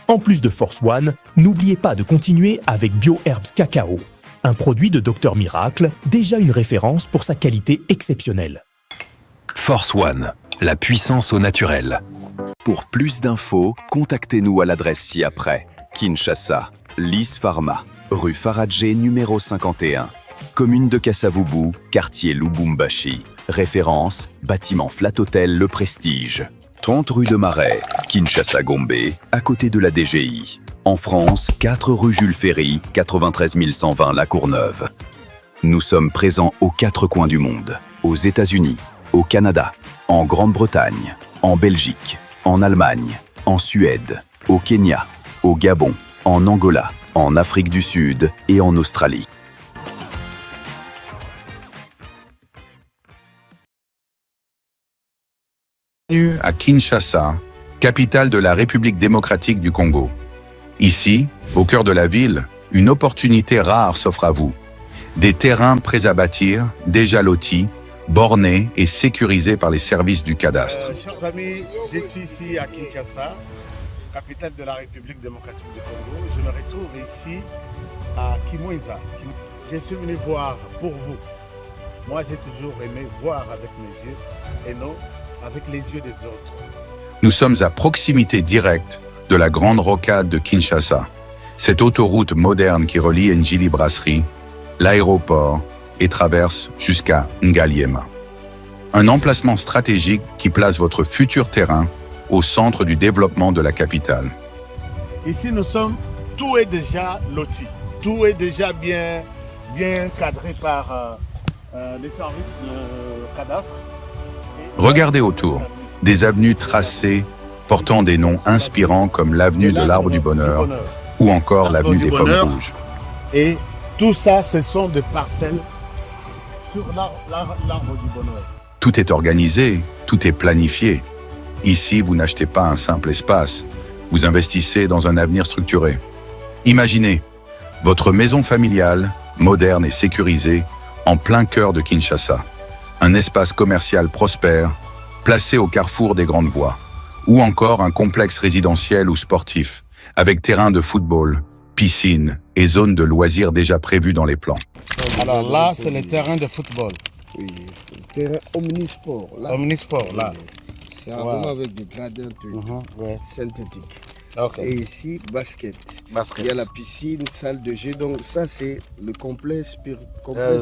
En plus de Force One, n'oubliez pas de continuer avec BioHerbs Cacao, un produit de Docteur Miracle, déjà une référence pour sa qualité exceptionnelle.
Force One, la puissance au naturel.
Pour plus d'infos, contactez-nous à l'adresse ci-après. Kinshasa, Lys Pharma, rue Faradjé numéro 51. Commune de Kasavubu, quartier Lubumbashi. Référence, bâtiment Flat Hotel Le Prestige. 30 rue de Marais, Kinshasa Gombe, à côté de la DGI. En France, 4 rue Jules Ferry, 93 120 La Courneuve. Nous sommes présents aux 4 coins du monde, aux États-Unis, au Canada, en Grande-Bretagne, en Belgique, en Allemagne, en Suède, au Kenya, au Gabon, en Angola, en Afrique du Sud et en Australie.
Bienvenue à Kinshasa, capitale de la République démocratique du Congo. Ici, au cœur de la ville, une opportunité rare s'offre à vous. Des terrains prêts à bâtir, déjà lotis, bornés et sécurisés par les services du cadastre.
Chers amis, je suis ici à Kinshasa, capitale de la République démocratique du Congo. Je me retrouve ici à Kimwenza. Je suis venu voir pour vous. Moi, j'ai toujours aimé voir avec mes yeux et non avec les yeux des autres.
Nous sommes à proximité directe de la grande rocade de Kinshasa, cette autoroute moderne qui relie Njili Brasserie, l'aéroport et traverse jusqu'à Ngaliema. Un emplacement stratégique qui place votre futur terrain au centre du développement de la capitale.
Ici, tout est déjà loti, tout est déjà bien cadré par les services de cadastre.
Regardez autour, des avenues tracées portant des noms inspirants comme l'avenue de l'Arbre du Bonheur ou encore l'avenue des Pommes Rouges.
Et tout ça, ce sont des parcelles sur l'Arbre du Bonheur.
Tout est organisé, tout est planifié. Ici, vous n'achetez pas un simple espace, vous investissez dans un avenir structuré. Imaginez, votre maison familiale, moderne et sécurisée, en plein cœur de Kinshasa. Un espace commercial prospère, placé au carrefour des grandes voies. Ou encore un complexe résidentiel ou sportif, avec terrain de football, piscine et zones de loisirs déjà prévues dans les plans.
Alors là, c'est le terrain de football.
Oui, le terrain omnisport. Là.
Omnisport, là.
C'est vraiment avec des gradins synthétiques.
Okay.
Et ici, basket. Il y a la piscine, salle de jeu. Donc ça, c'est le complexe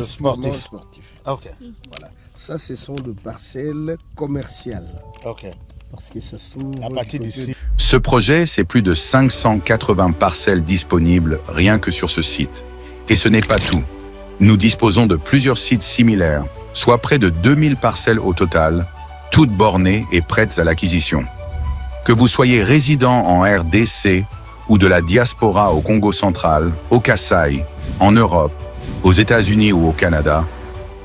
sportif.
Okay.
Voilà. Ça, ce sont des parcelles commerciales.
Ok.
Parce que ça se trouve
à partir d'ici.
Ce projet, c'est plus de 580 parcelles disponibles rien que sur ce site. Et ce n'est pas tout. Nous disposons de plusieurs sites similaires, soit près de 2000 parcelles au total, toutes bornées et prêtes à l'acquisition. Que vous soyez résident en RDC ou de la diaspora au Congo central, au Kasaï, en Europe, aux États-Unis ou au Canada,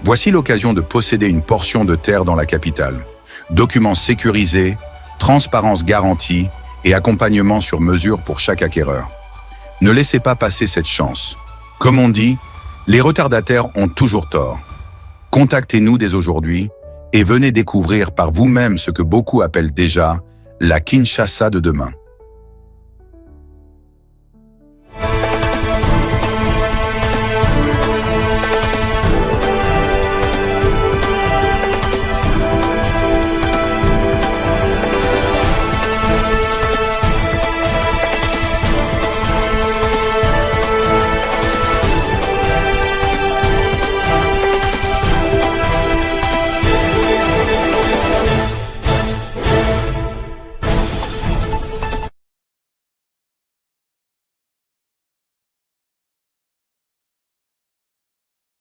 voici l'occasion de posséder une portion de terre dans la capitale. Documents sécurisés, transparence garantie et accompagnement sur mesure pour chaque acquéreur. Ne laissez pas passer cette chance. Comme on dit, les retardataires ont toujours tort. Contactez-nous dès aujourd'hui et venez découvrir par vous-même ce que beaucoup appellent déjà la Kinshasa de demain.